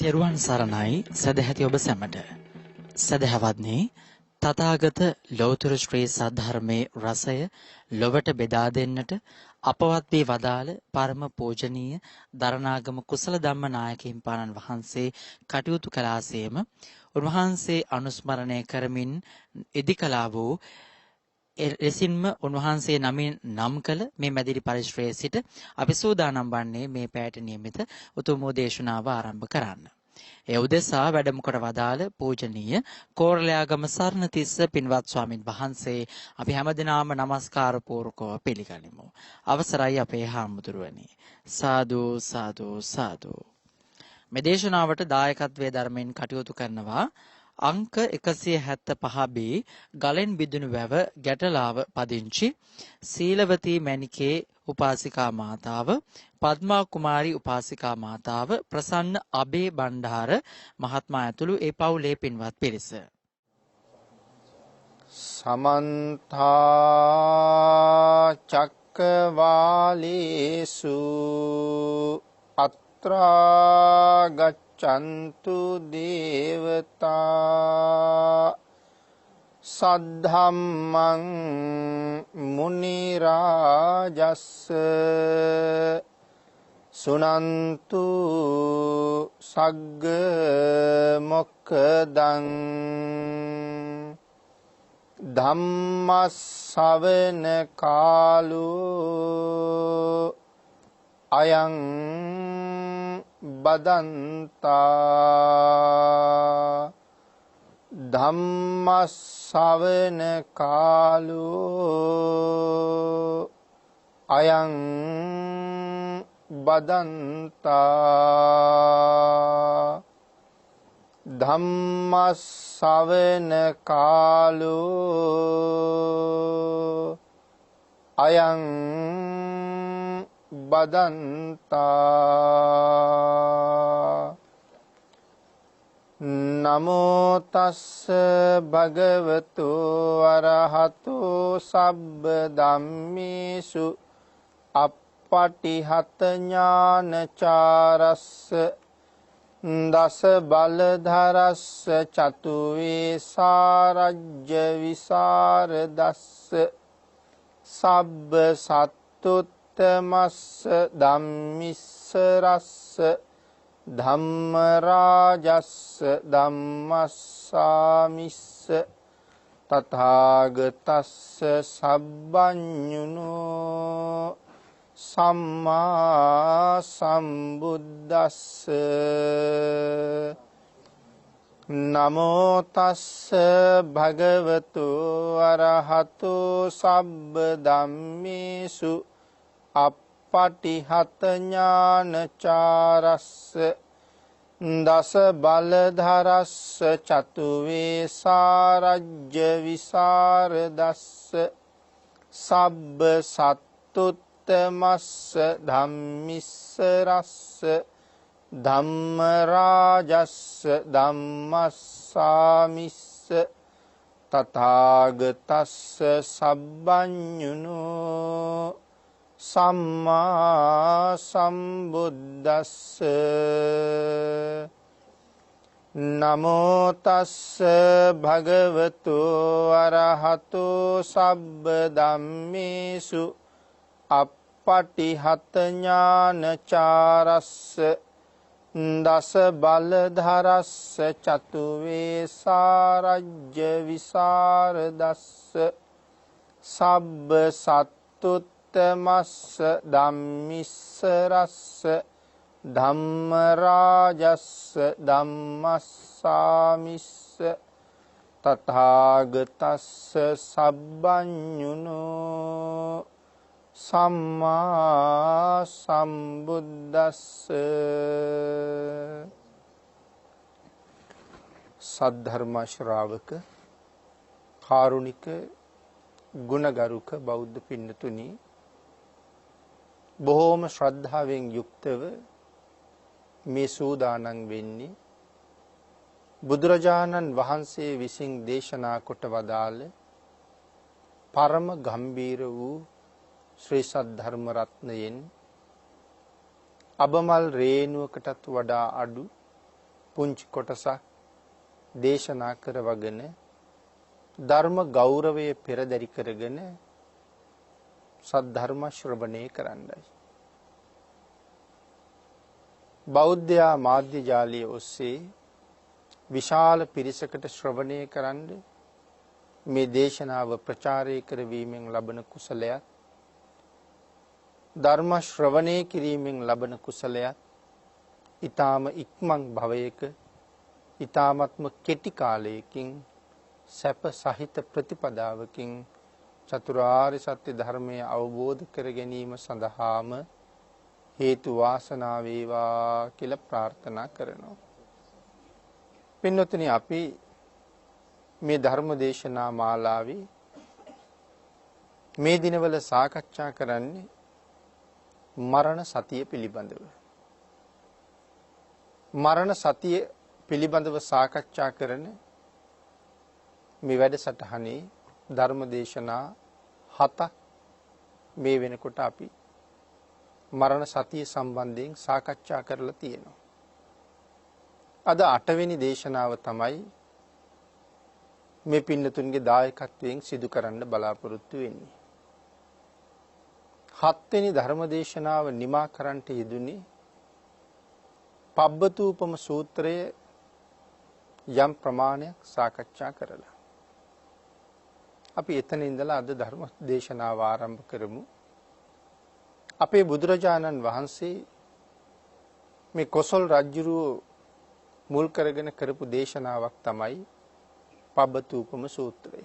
තෙරුවන් සරණයි සදැහැති ඔබ සැමට. සදහැවත්නි, තථාගත ලෞතර ශ්‍රී සද්ධර්මයේ රසය ලොවට බෙදා දෙන්නට අපවත් වී වදාළ පරම පූජනීය දරණාගම කුසල ධම්ම නායක හිමිපාණන් වහන්සේ කටයුතු කළාසේම උන්වහන්සේ අනුස්මරණය කරමින් ඉදිකලා වූ එසින්ම උන්වහන්සේ නමින් නම් කළ මේ මැදිරි පරිශ්‍රයේ සිට අපි සූදානම් වන්නේ මේ පැයට නියමිත උතුම් දේශනාව ආරම්භ කරන්න. ඒ උදෙසා වැඩම කොට වදාළ පූජනීය කෝරළයාගම සරණතිස්ස පින්වත් ස්වාමින් වහන්සේ අපි හැමදෙනාම নমස්කාර පූර්වකව පිළිගනිමු. අවසරයි අපේ හාමුදුරුවනි. සාදු සාදු සාදු. මේ දේශනාවට දායකත්වයේ ධර්මයෙන් කටයුතු කරනවා අංක 175B ගලෙන් බිදුණු වැව ගැටලාව පදිංචි සීලවතී මැණිකේ උපාසිකා මාතාව, පද්මා කුමාරී උපාසිකා මාතාව, ප්‍රසන්න අබේ බණ්ඩාර මහත්මයා ඇතුළු ඒ පවුලේ පින්වත් පිරිස. සමන්ත චක්කවාලේසු අත්‍රා ගච්ඡන්තු දේවතා සද්ධම්මං මුනි රාජස්ස සුනන්තු සග්ග මොක්ඛදං ධම්ම ශ්‍රවණ කාලෝ අයං බදන්තා ධම්ම ශ්‍රවණ කාලෝ අයං බදන්තා ධම්ම ශ්‍රවණ කාලෝ අයං බදන්තා. නමෝ තස්ස භගවතු අරහතු සබ්බ ධම්මේසු අප්පටිහත ඥානචාරස්ස දස බලධරස්ස චතු වේසාරජ්‍ය විසරදස්ස සබ්බ සත්තුත්තමස්ස ධම්මිස්සරස්ස ධම්ම රාජස්ස ධම්මස්සාමිස්ස තථාගතස්ස සබ්බඤුනෝ සම්මා සම්බුද්දස්ස. නමෝ තස්ස භගවතු අරහතු සබ්බ ධම්මේසු අප්පටිහත ඥානචාරස්ස දස බලධරස්ස චතු වේසාරජ්‍ය විසරදස්ස සබ්බ සත්තුත්තමස්ස ධම්මිස්සරස්ස ධම්ම රාජස්ස ධම්මස්සාමිස්ස තථාගතස්ස සබ්බඤුනෝ සම්මා සම්බුද්දස්ස. නමෝ තස්ස භගවතු අරහතු සබ්බ ධම්මේසු අප්පටිහත ඥානචාරස්ස දස බලධරස්ස චතු වේසාරජ්‍ය විසරදස්ස සබ්බ සත්තුත්තමස්ස ධම්මිස්සරස්ස ධම්ම රාජස්ස ධම්මස්සාමිස්ස තථාගතස්ස සබ්බඤුනෝ සම්මා සම්බුද්දස්ස. සද්ධර්ම ශ්‍රාවක කාරුණික ගුණගරුක බෞද්ධ පින්නතුනි, බොහෝම ශ්‍රද්ධාවෙන් යුක්තව මේ සූදානම් වෙන්නේ බුදුරජාණන් වහන්සේ විසින් දේශනා කොට වදාළ පරම ගම්බීර වූ ශ්‍රී සද්ධර්ම රත්නයෙන් අබමල් රේණුවකටත් වඩා අඩු පුංචි කොටසක් දේශනා කරවගෙන ධර්ම ගෞරවය පෙරදරි කරගෙන සද්ධර්ම ශ්‍රවණය කරන්නයි. බෞද්ධ මාධ්‍ය ජාලය ඔස්සේ විශාල පිරිසකට ශ්‍රවණය කරන්න මේ දේශනාව ප්‍රචාරය කරවීමෙන් ලබන කුසලයක්, ධර්ම ශ්‍රවණය කිරීමෙන් ලබන කුසලයක් ඊ타ම ඉක්මන් භවයක ඊ타මත්ම කෙටි කාලයකින් සැප සහිත ප්‍රතිපදාවකින් චතුරාර්ය සත්‍ය ධර්මය අවබෝධ කර ගැනීම සඳහාම හේතු වාසනා වේවා කියලා ප්‍රාර්ථනා කරනවා. පින්වත්නි, අපි මේ ධර්ම දේශනා මාලාවේ මේ දිනවල සාකච්ඡා කරන්නේ මරණ සතිය පිළිබඳව. මරණ සතිය පිළිබඳව සාකච්ඡා කරන මේ වැඩසටහනේ ධර්ම දේශනා 7ක් මේ වෙනකොට අපි මරණ සතිය සම්බන්ධයෙන් සාකච්ඡා කරලා තියෙනවා. අද 8 වෙනි දේශනාව තමයි මේ පින්නතුන්ගේ දායකත්වයෙන් සිදු කරන්න බලාපොරොත්තු වෙන්නේ. 7 වෙනි ධර්ම දේශනාව නිමා කරන්නට යෙදුනේ පබ්බතූපම සූත්‍රයේ යම් ප්‍රමාණයක් සාකච්ඡා කරලා. අපි එතන ඉඳලා අද ධර්ම දේශනාව ආරම්භ කරමු. අපේ බුදුරජාණන් වහන්සේ මේ කොසල් රජුරුව මුල් කරගෙන කරපු දේශනාවක් තමයි පබ්බතූපම සූත්‍රය.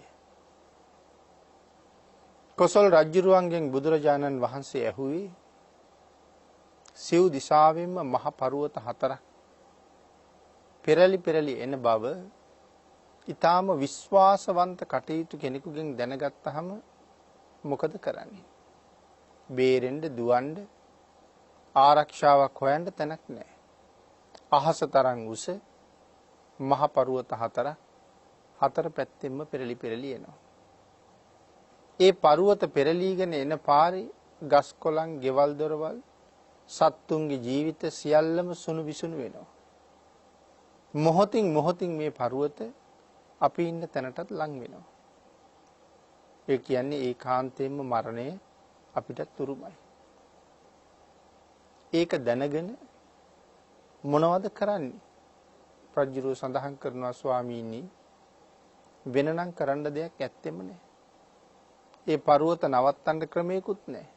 කොසල් රජුරුවන්ගෙන් බුදුරජාණන් වහන්සේ ඇහුවේ සිව් දිසාවෙන්ම මහ පර්වත 4ක් පෙරලි පෙරලි එන බව ඊටාම විශ්වාසවන්ත කටයුතු කෙනෙකුගෙන් දැනගත්තාම මොකද කරන්නේ? බේරෙන්න දුවන්න ආරක්ෂාවක් හොයන්න තැනක් නැහැ. අහස තරම් උස මහ පර්වත 4ක් හතර පැත්තෙන්ම පෙරලි පෙරලි එනවා. ඒ පර්වත පෙරලීගෙන එන පාරේ ගස් කොළන්, ගෙවල් දොරවල්, සත්තුන්ගේ ජීවිත සියල්ලම සුණු විසුණු වෙනවා. මොහොතින් මේ පර්වත අපි ඉන්න තැනටත් ලං වෙනවා. ඒ කියන්නේ ඒකාන්තයෙන්ම මරණය අපිටත් උරුමයි. ඒක දැනගෙන මොනවද කරන්නේ? රජුරෝ සඳහන් කරනවා, ස්වාමීනි, වෙනනම් කරන්න දෙයක් ඇත්තෙම නැහැ. ඒ පර්වත නවත්තන්න ක්‍රමයකුත් නැහැ.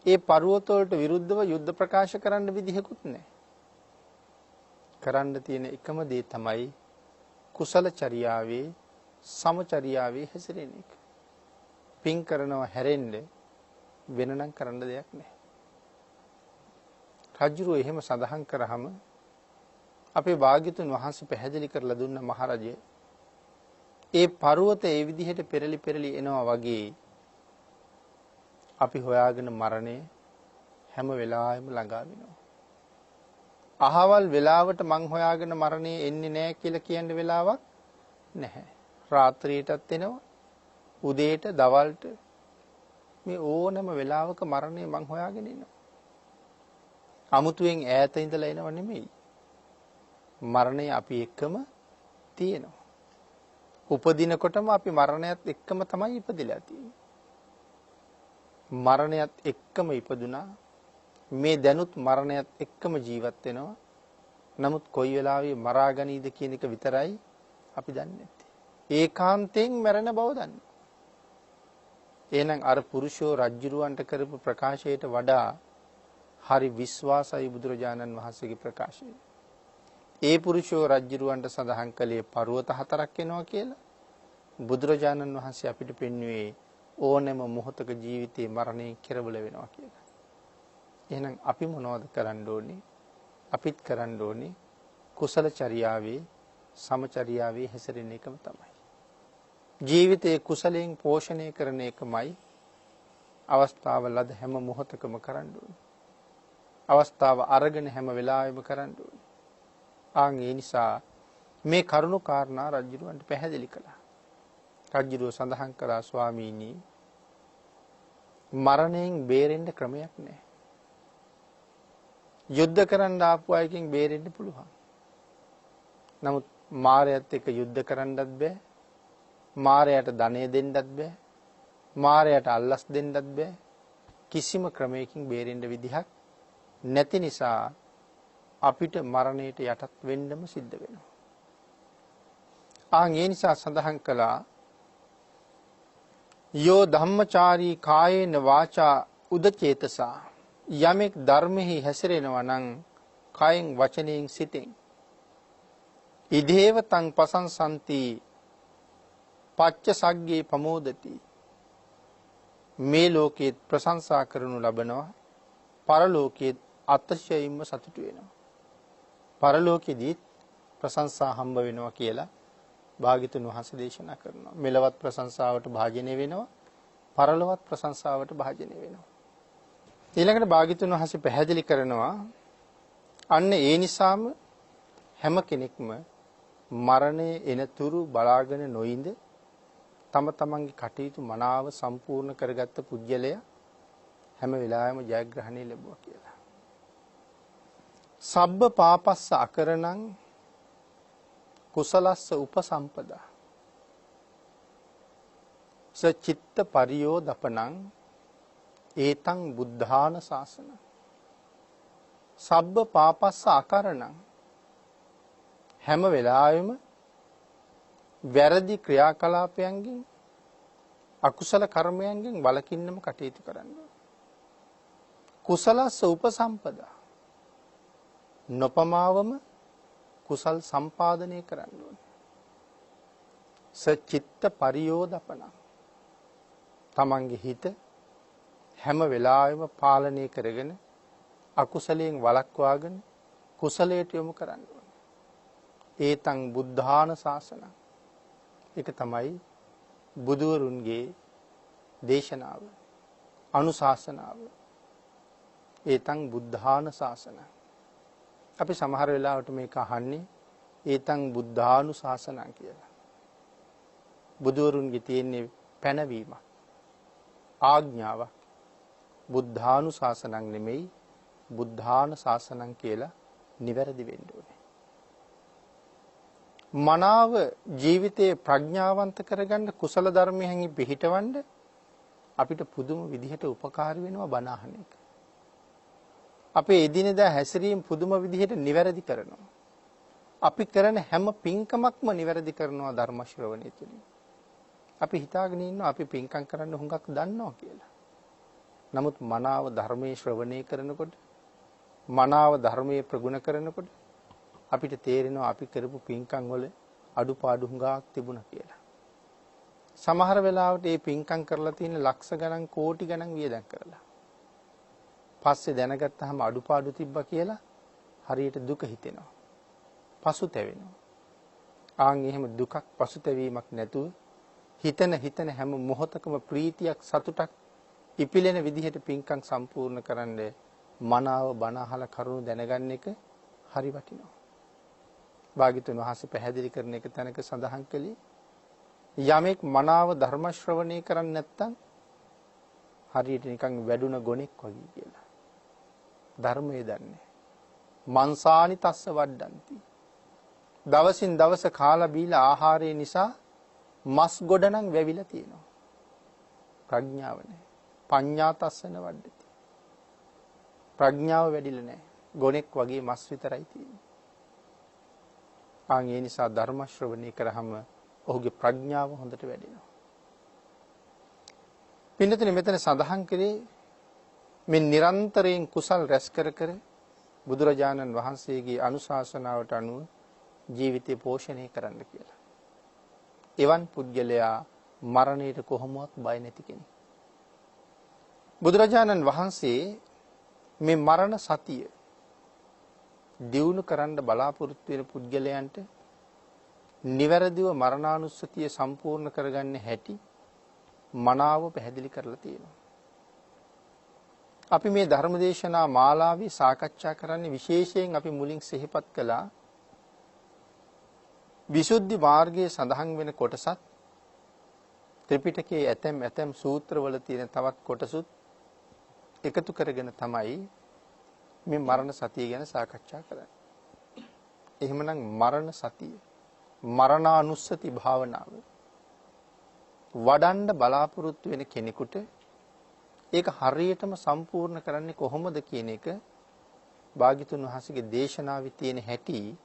ඒ පර්වත වලට විරුද්ධව යුද්ධ ප්‍රකාශ කරන්න විදිහකුත් නැහැ. කරන්න තියෙන එකම දේ තමයි කුසල චර්යාවේ සමචර්යාවේ හැසිරෙන එක. පින් කරනවා හැරෙන්න වෙනනම් කරන්න දෙයක් නැහැ. රජුරෝ එහෙම සඳහන් කරාම අපේ භාග්‍යතුන් වහන්සේ පැහැදිලි කරලා දුන්න මහරජය ඒ පර්වත ඒ විදිහට පෙරලි පෙරලි එනවා වගේ අපි හොයාගෙන මරණය හැම වෙලාවෙම ළඟා වෙනවා. අහවල් වෙලාවට මං හොයාගෙන මරණය එන්නේ නැහැ කියලා කියන්න වෙලාවක් නැහැ. රාත්‍රියටත් එනවා, උදේට, දවල්ට, මේ ඕනම වෙලාවක මරණය මං හොයාගෙන එනවා. අමුතුවෙන් ඈත ඉඳලා එනව නෙමෙයි. මරණය අපි එක්කම තියෙනවා. උපදිනකොටම අපි මරණයත් එක්කම තමයි ඉපදිලා තියෙන්නේ. මරණයත් එක්කම ඉපදුනා. මේ දැනුත් මරණයත් එක්කම ජීවත් වෙනවා. නමුත් කොයි වෙලාවෙ මරා ගනීද කියන එක විතරයි අපි දන්නේ නැත්තේ. ඒකාන්තයෙන් මරණ බව දන්නවා. එහෙනම් අර පුරුෂෝ රජ්ජුරුවන්ට කරපු ප්‍රකාශයට වඩා හරි විශ්වාසයි බුදුරජාණන් වහන්සේගේ ප්‍රකාශය. ඒ පුරුෂෝ රජ්ජුරුවන්ට සඳහන් කළේ පර්වත 4ක් එනවා කියලා. බුදුරජාණන් වහන්සේ අපිට පෙන්වුවේ ඕනෑම මොහොතක ජීවිතේ මරණයෙන් කෙරවල වෙනවා කියලා. එහෙනම් අපි මොනවද කරන්න ඕනේ? අපිත් කරන්න ඕනේ කුසල චර්යාවේ සමචර්යාවේ හැසිරෙන එකම තමයි. ජීවිතයේ කුසලයෙන් පෝෂණය කරන එකමයි අවස්ථාව ලද හැම මොහොතකම කරන්න ඕනේ. අවස්ථාව අරගෙන හැම වෙලාවෙම කරන්න ඕනේ. ඒ නිසා මේ කරුණු කාරණා රජුරවන්ට පැහැදිලි කළා. රජුරව සඳහන් කළා, ස්වාමීනි, මරණයෙන් බේරෙන්න ක්‍රමයක් නැහැ. යුද්ධ කරන්න ආපු අයකින් බේරෙන්න පුළුවන්. නමුත් මාරයත් එක්ක යුද්ධ කරන්නත් බෑ. මාරයට ධනෙ දෙන්නත් බෑ. මාරයට අල්ලස් දෙන්නත් බෑ. කිසිම ක්‍රමයකින් බේරෙන්න විදිහක් නැති නිසා අපිට මරණයට යටත් වෙන්නම සිද්ධ වෙනවා. ඒ නිසා සඳහන් කළා යෝ ධම්මචාරී කායේන වාචා උදචේතසා යමෙක් ධර්මෙහි හැසිරෙනවා නම් කයෙන් වචනයෙන් සිතෙන් ඉදේව තං පසංසන්ති පච්ච සග්ගේ ප්‍රමෝදති මේ ලෝකයේ ප්‍රශංසා කරනු ලබනවා පරලෝකයේ අතිශයින්ම සතුටු වෙනවා පරලෝකයේදී ප්‍රශංසා හම්බ වෙනවා කියලා භාග්‍යතුන් වහන්සේ දේශනා කරනවා මෙලවත් ප්‍රශංසාවට භාජනය වෙනවා පරලොවත් ප්‍රශංසාවට භාජනය වෙනවා ඊළඟට භාග්‍යතුන් වහන්සේ පැහැදිලි කරනවා අන්න ඒ නිසාම හැම කෙනෙක්ම මරණය එනතුරු බලාගෙන නොඉඳ තම තමන්ගේ කටයුතු මනාව සම්පූර්ණ කරගත්ත පුජ්‍යලයා හැම වෙලාවෙම ජයග්‍රහණය ලැබුවා කියලා. සබ්බ පාපස්ස අකරණං කුසලස්ස උපසම්පදා සචිත්ත පරියෝදපනං ඒතං බුද්ධාන ශාසන සබ්බ පාපස්ස අකරණං හැම වෙලාවෙම වැරදි ක්‍රියාකලාපයන්ගෙන් අකුසල කර්මයන්ගෙන් වළකින්නම කටයුතු කරන්න. කුසලස්ස උපසම්පදා නොපමාවම කුසල් සම්පාදනය කරන්න ඕනේ. සචිත්ත පරියෝදපන තමන්ගේ හිත හැම වෙලාවෙම පාලනය කරගෙන අකුසලයෙන් වළක්වාගෙන කුසලයට යොමු කරන්න ඕනේ. ඒතං බුද්ධාන ශාසන ඒක තමයි බුදුවරුන්ගේ දේශනාව අනුශාසනාව ඒතං බුද්ධාන ශාසන අපි සමහර වෙලාවට මේක අහන්නේ ඒතං බුද්ධානුශාසනං කියලා බුදුවරුන්ගේ තියෙන පැනවීමක් ආඥාවක් බුද්ධානුශාසනං නෙමෙයි බුද්ධාන ශාසනං කියලා නිවැරදි වෙන්න ඕනේ මනාව ජීවිතයේ ප්‍රඥාවන්ත කරගන්න කුසල ධර්මයෙන් පිහිටවන්න අපිට පුදුම විදිහට උපකාරී වෙනවා බණ අහන එක. අපේ එදිනෙදා හැසිරීම පුදුම විදිහට නිවැරදි කරනවා. අපි කරන හැම පින්කමක්ම නිවැරදි කරනවා ධර්ම ශ්‍රවණය තුළින්. අපි හිතාගෙන ඉන්නවා අපි පින්කම් කරන්න හුඟක් දන්නවා කියලා. නමුත් මනාව ධර්මයේ ශ්‍රවණය කරනකොට මනාව ධර්මයේ ප්‍රගුණ කරනකොට අපිට තේරෙනවා අපි කරපු පින්කම් වල අඩුපාඩු හුඟක් තිබුණා කියලා. සමහර වෙලාවට මේ පින්කම් කරලා තියෙන ලක්ෂ ගණන් කෝටි ගණන් වියදම් කරලා. පස්සේ දැනගත්තාම අඩුපාඩු තිබ්බා කියලා හරියට දුක හිතෙනවා. පසුතැවෙනවා. එහෙම දුකක් පසුතැවීමක් නැතුව හිතන හැම මොහොතකම ප්‍රීතියක් සතුටක් ඉපිලෙන විදිහට පින්කම් සම්පූර්ණ කරන්න මනාව බණ අහලා කරුණු දැනගන්න එක හරි වටිනවා. භාග්‍යතුන් වහන්සේ පැහැදිලි කරන එක තැනක සඳහන් කළේ යමෙක් මනාව ධර්ම ශ්‍රවණය කරන්නේ නැත්නම් හරියට නිකන් වැඩුණ ගොනෙක් වගේ කියලා. ධර්මයේ දන්නේ. මන්සානි තස්ස වඩ්ඩಂತಿ. දවසින් දවස කාලා බීලා ආහාරය නිසා මස් ගොඩ නම් වැවිලා තියෙනවා. ප්‍රඥාව නැහැ. පඤ්ඤා තස්සන වඩ්ඩති. ප්‍රඥාව වැඩිලා නැහැ. ගොනෙක් වගේ මස් විතරයි තියෙන්නේ. ඒ නිසා ධර්ම ශ්‍රවණය කරාම ඔහුගේ ප්‍රඥාව හොඳට වැඩෙනවා. පින්නතුනි මෙතන සඳහන් කරේ මේ නිරන්තරයෙන් කුසල් රැස් කර බුදුරජාණන් වහන්සේගේ අනුශාසනාවට අනුව ජීවිතය පෝෂණය කරන්න කියලා. එවන් පුද්ගලයා මරණයට කොහොමවත් බය නැති කෙනෙක්. බුදුරජාණන් වහන්සේ මේ මරණ සතිය දියුණු කරන්න බලාපොරොත්තු වෙන පුද්ගලයන්ට නිවැරදිව මරණානුස්සතිය සම්පූර්ණ කරගන්න හැටි මනාව පැහැදිලි කරලා තියෙනවා. අපි මේ ධර්මදේශනා මාලාවේ සාකච්ඡා කරන්නේ විශේෂයෙන් අපි මුලින් සිහිපත් කළා විසුද්ධි මාර්ගයේ සඳහන් වෙන කොටසත් ත්‍රිපිටකයේ ඇතැම් සූත්‍රවල තියෙන තවත් කොටසුත් එකතු කරගෙන තමයි මේ මරණ සතිය ගැන සාකච්ඡා කරන්නේ. එහෙමනම් මරණ සතිය, මරණානුස්සති භාවනාව වඩන්න බලාපොරොත්තු වෙන කෙනෙකුට ඒක හරියටම සම්පූර්ණ කරන්නේ කොහොමද කියන එක භාග්‍යතුන් වහන්සේගේ දේශනාවේ තියෙන හැටි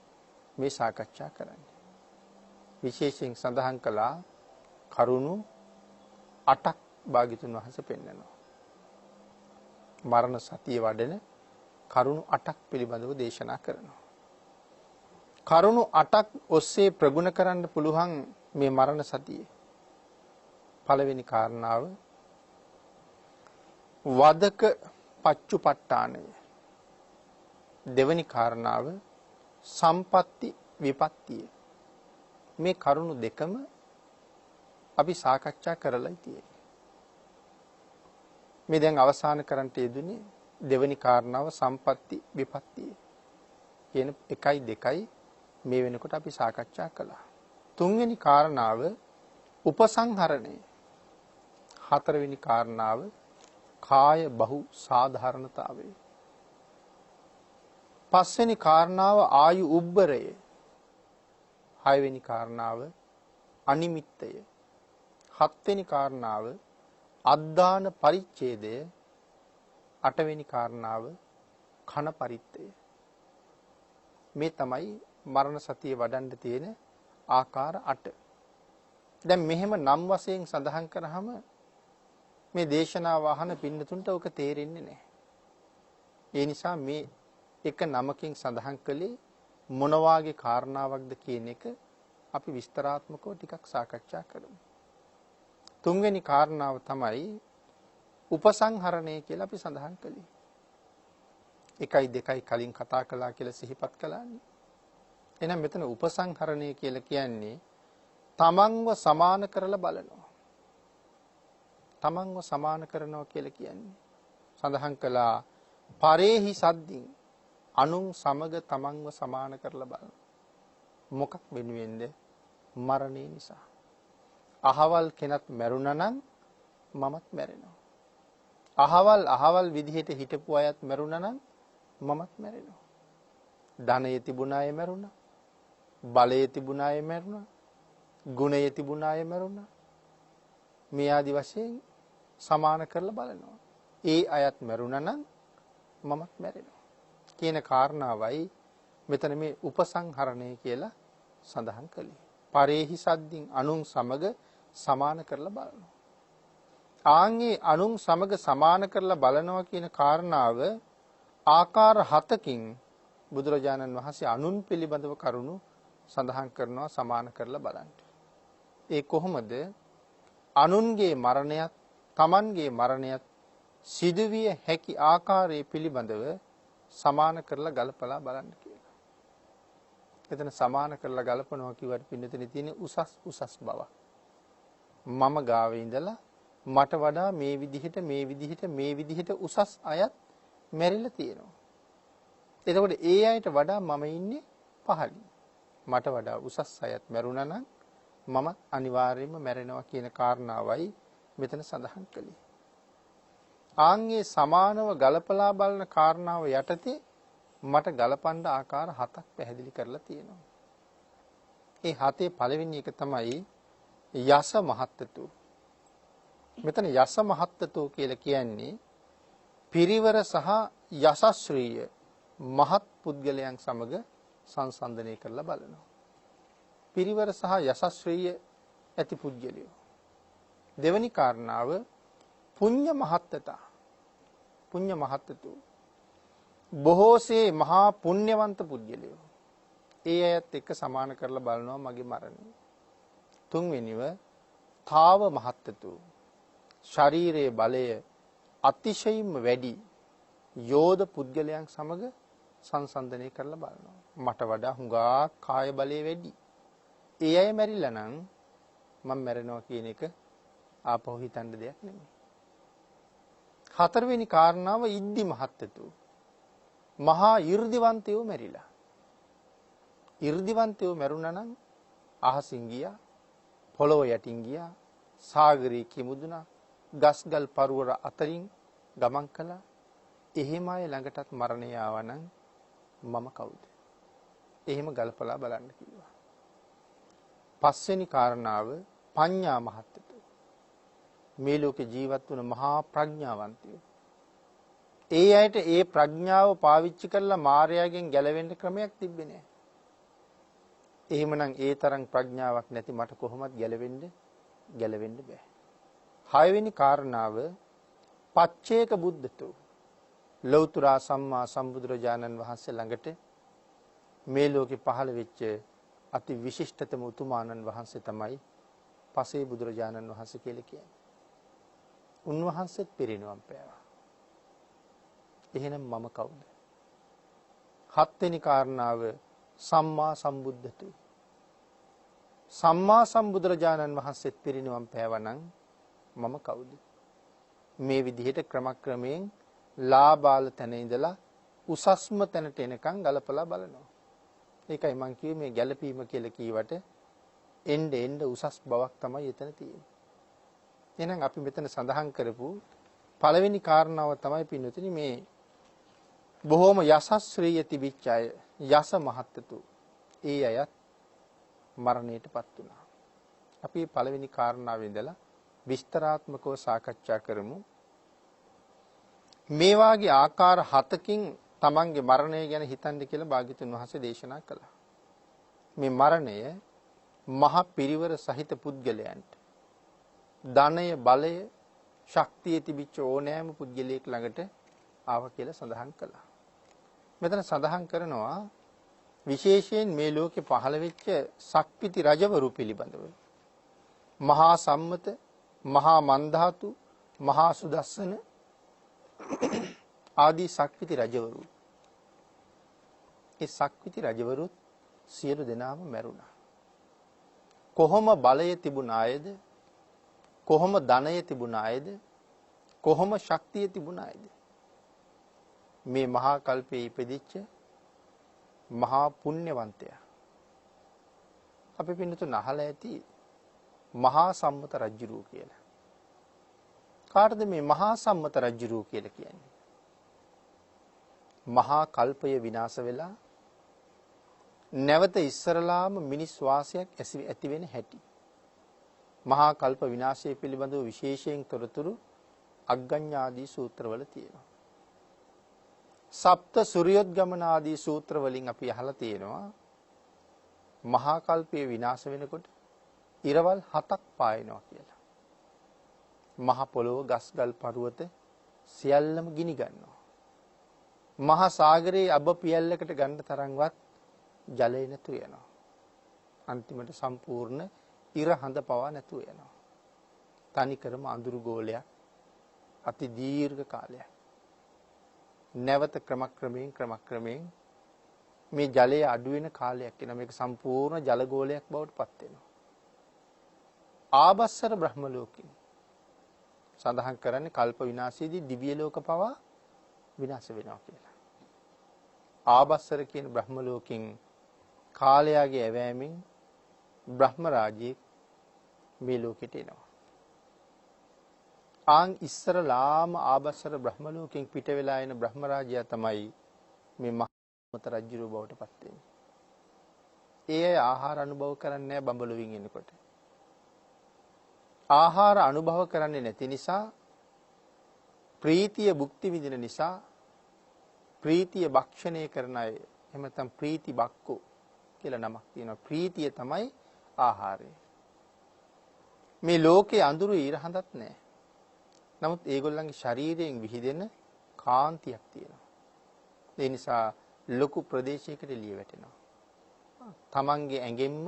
මේ සාකච්ඡා කරන්නේ. විශේෂයෙන් සඳහන් කළා කරුණු 8ක් භාග්‍යතුන් වහන්සේ පෙන්නනවා. මරණ සතිය වඩන කරුණු 8ක් පිළිබඳව දේශනා කරනවා. කරුණු 8ක් ඔස්සේ ප්‍රගුණ කරන්න පුළුවන් මේ මරණ සතියේ පළවෙනි කාරණාව වදක පච්චුපට්ඨානය. දෙවෙනි කාරණාව සම්පatti විපත්තිය. මේ කරුණු දෙකම අපි සාකච්ඡා කරලා තියෙන්නේ. මේ දැන් අවසන් කරන්නට යෙදුනේ දෙවෙනි කාරණාව සම්පatti විපත්තිය. කියන 1යි 2යි මේ වෙනකොට අපි සාකච්ඡා කළා. තුන්වෙනි කාරණාව උපසංහරණය. හතරවෙනි කාරණාව කාය බහු සාධාරණතාවය. පස්වෙනි කාරණාව ආයු උබ්බරය. හයවෙනි කාරණාව අනිමිත්තය. හත්වෙනි කාරණාව අද්දාන පරිච්ඡේදය. අටවෙනි කාරණාව කන පරිත්තය. මේ තමයි මරණ සතිය වඩන්න තියෙන ආකාර 8. දැන් මෙහෙම නම් වශයෙන් සඳහන් කරාම මේ දේශනාව අහන පින්නතුන්ට ඔක තේරෙන්නේ නැහැ. ඒ නිසා මේ එක නමකින් සඳහන් කළේ මොන වාගේ කාරණාවක්ද කියන එක අපි විස්තරාත්මකව ටිකක් සාකච්ඡා කරමු. තුන්වෙනි කාරණාව තමයි උපසංහරණය කියලා අපි සඳහන් කළේ. 1යි 2යි කලින් කතා කළා කියලා සිහිපත් කළානේ. එහෙනම් මෙතන උපසංහරණය කියලා කියන්නේ තමන්ව සමාන කරලා බලනවා. තමන්ව සමාන කරනවා කියලා කියන්නේ සඳහන් කළා පරේහි සද්දින් අනුන් සමග තමන්ව සමාන කරලා බලන. මොකක් වෙනුවෙන්ද? මරණය නිසා. අහවල් කෙනත් මැරුණා නම් මමත් මැරෙනවා. අහවල් විදිහට හිටපු අයත් මැරුණා නම් මමත් මැරෙනවා. ධනය තිබුණ අය මැරුණා. බලය තිබුණ අය මැරුණා. ගුණය තිබුණ අය මැරුණා. මේ ආදි වශයෙන් සමාන කරලා බලනවා. ඒ අයත් මැරුණා නම් මමත් මැරෙනවා. කියන කාරණාවයි මෙතන මේ උපසංහරණය කියලා සඳහන් කළේ. පරේහි සද්දින් අනුන් සමග සමාන කරලා බලනවා. ආන්ගේ අනුන් සමග සමාන කරලා බලනවා කියන කාරණාව ආකාර 7කින් බුදුරජාණන් වහන්සේ අනුන් පිළිබඳව කරුණු සඳහන් කරනවා සමාන කරලා බලන්න. ඒ කොහොමද? අනුන්ගේ මරණයත් තමන්ගේ මරණයත් සිදුවිය හැකි ආකාරයේ පිළිබඳව සමාන කරලා ගලපලා බලන්න කියලා. එතන සමාන කරලා ගලපනවා කියවට පින්නතේ තියෙන උසස් බව. මම ගාවේ ඉඳලා මට වඩා මේ විදිහට උසස් අයත් මැරිලා තියෙනවා. එතකොට ඒ අයට වඩා මම ඉන්නේ පහළින්. මට වඩා උසස් අයත් මැරුණා නම් මමත් අනිවාර්යයෙන්ම මැරෙනවා කියන කාරණාවයි මෙතන සඳහන් කළේ. ආන්ගේ සමානව ගලපලා බලන කාරණාව යටතේ මට ගලපන්න ආකාර 7ක් පැහැදිලි කරලා තියෙනවා. ඒ 7 පළවෙනි එක තමයි යස මහත්තතු. මෙතන යස මහත්තතු කියලා කියන්නේ පිරිවර සහ යසශ්‍රීය මහත් පුද්ගලයන් සමග සංසන්දනය කරලා බලනවා. පිරිවර සහ යසශ්‍රීය ඇති පුද්ගලයෝ. දෙවැනි කාරණාව පුඤ්ඤ මහත්තතා. පුඤ්ඤ මහත්තතු බොහෝසේ මහා පුණ්‍යවන්ත පුද්ගලයෝ. ඒ අයත් එක්ක සමාන කරලා බලනවා මගේ මරණය. තුන්වෙනිව තාව මහත්තතු. ශරීරයේ බලය අතිශයින්ම වැඩි යෝධ පුද්ගලයන් සමග සංසන්දනය කරලා බලනවා. මට වඩා හුඟා කාය බලය වැඩි. ඒ අය මැරිලා නම් මම මැරෙනවා කියන එක ආපහු හිතන්න දෙයක් නෙමෙයි. හතරවෙනි කාරණාව ඉද්දි මහත්තතු. මහා 이르දිවන්තයෝ මැරිලා. 이르දිවන්තයෝ මැරුණා නම් අහසින් ගියා, පොළොව යටින් ගියා, සාගරේ කිමුදුනා, ගස්ගල් පරුවර අතරින් ගමන් කළා. එහෙම අය ළඟටත් මරණය ආවා නම් මම කවුද? එහෙම ගලපලා බලන්න කිව්වා. පස්වෙනි කාරණාව පඤ්ඤා මහත්තු. මේ ලෝකේ ජීවත් වුණ මහා ප්‍රඥාවන්තයෝ. ඒ අයට ඒ ප්‍රඥාව පාවිච්චි කරලා මායාවෙන් ගැලවෙන්න ක්‍රමයක් තිබ්බේ නෑ. එහෙමනම් ඒ තරම් ප්‍රඥාවක් නැති මට කොහොමද ගැලවෙන්න බෑ. හයවෙනි කාරණාව පච්චේක බුද්ධතෝ. ලෞතර සම්මා සම්බුදුරජාණන් වහන්සේ ළඟට මේ ලෝකේ පහළ වෙච්ච අති විශිෂ්ටතම උතුමාණන් වහන්සේ තමයි පසේ බුදුරජාණන් වහන්සේ කියලා කියන්නේ. උන්වහන්සේත් පිරිනිවන් පෑවා. එහෙනම් මම කවුද? හත්වෙනි කාරණාව සම්මා සම්බුද්ධතු. සම්මා සම්බුදුරජාණන් වහන්සේත් පිරිනිවන් පෑවනම් මම කවුද? මේ විදිහට ක්‍රමක්‍රමයෙන් ලාබාල තැන ඉඳලා උසස්ම තැනට එනකන් ගලපලා බලනවා. ඒකයි මම කිව්වේ මේ ගැලපීම කියලා කීවට එන්න උසස් බවක් තමයි එතන තියෙන්නේ. එහෙනම් අපි මෙතන සඳහන් කරපු පළවෙනි කාරණාව තමයි පින්නතුනි මේ බොහොම යසස්ශ්‍රීය තිබිච්ච අය යස මහත්තු ඒ අයත් මරණයටපත් වුණා. අපි පළවෙනි කාරණාවේ ඉඳලා විස්තරාත්මකව සාකච්ඡා කරමු. මේ වාගේ ආකාර 7කින් තමන්ගේ මරණය ගැන හිතන්න කියලා භාග්‍යතුන් වහන්සේ දේශනා කළා. මේ මරණය මහ පිරිවර සහිත පුද්ගලයන්ට ධනය බලය ශක්තිය තිබිච්ච ඕනෑම පුද්ගලයෙක් ළඟට ආව කියලා සඳහන් කළා. මෙතන සඳහන් කරනවා විශේෂයෙන් මේ ලෝකේ පහළ වෙච්ච සක්විති රජවරු පිළිබඳව. මහා සම්මත, මහා මන්ධාතු, මහා සුදස්සන ආදී සක්විති රජවරු. ඒ සක්විති රජවරුත් සියලු දෙනාම මැරුණා. කොහොම බලය තිබුණ අයද, කොහොම ධනය තිබුණ අයද, කොහොම ශක්තිය තිබුණ අයද? මේ මහා කල්පයේ ඉපදිච්ච මහා පුණ්‍යවන්තයා. අපි පින්නතුන් අහලා ඇති මහා සම්මත රජුරෝ කියලා. කාටද මේ මහා සම්මත රජුරෝ කියලා කියන්නේ? මහා කල්පය විනාශ වෙලා නැවත ඉස්සරලාම මිනිස් වාසයක් ඇති වෙන හැටි. මහා කල්ප විනාශය පිළිබඳව විශේෂයෙන් තොරතුරු අග්ගඤ්ඤාදී සූත්‍රවල තියෙනවා. සප්ත සූර්යෝද්ගමන ආදී සූත්‍ර වලින් අපි අහලා තියෙනවා මහා කල්පයේ විනාශ වෙනකොට ඉරවල් 7ක් පායනවා කියලා. මහ පොළොව ගස්ගල් පර්වත සියල්ලම ගිනි ගන්නවා. මහා සාගරයේ අබ පියල්ලකට ගන්න තරම්වත් ජලය නැතු වෙනවා. අන්තිමට සම්පූර්ණ ඉර හඳ පවා නැතු වෙනවා. තනිකරම අඳුරු ගෝලයක් අති දීර්ඝ කාලයක්. නැවත ක්‍රමක්‍රමයෙන් මේ ජලය අඩු වෙන කාලයක් එනවා. මේක සම්පූර්ණ ජල ගෝලයක් බවට පත් වෙනවා. ආබස්සර බ්‍රහ්ම ලෝකෙ සඳහන් කරන්නේ කල්ප විනාශයේදී දිව්‍ය ලෝක පවා විනාශ වෙනවා කියලා. ආබස්සර කියන බ්‍රහ්ම ලෝකෙන් කාලයාගේ ඇවෑමෙන් බ්‍රහ්ම රාජ්‍යයක් මේ ලෝකෙට එනවා. ආන් ඉස්සරලාම ආබස්සර බ්‍රහ්ම ලෝකෙන් පිට වෙලා එන බ්‍රහ්ම රාජ්‍යය තමයි මේ මහමත රජුරෝ බවට පත් වෙන්නේ. ඒ අය ආහාර අනුභව කරන්නේ නැහැ බඹලොවින් එනකොට. ආහාර අනුභව කරන්නේ නැති නිසා ප්‍රීතිය භුක්ති විඳින නිසා ප්‍රීතිය භක්ෂණය කරන අය එහෙම නැත්නම් ප්‍රීති බක්කෝ කියලා නමක් තියෙනවා. ප්‍රීතිය තමයි ආහාරය. මේ ලෝකේ අඳුරු ඊර හඳක් නැහැ. නමුත් ඒගොල්ලන්ගේ ශරීරයෙන් විහිදෙන කාන්තියක් තියෙනවා. ඒ නිසා ලොකු ප්‍රදේශයකට එළිය වැටෙනවා. තමන්ගේ ඇඟෙන්ම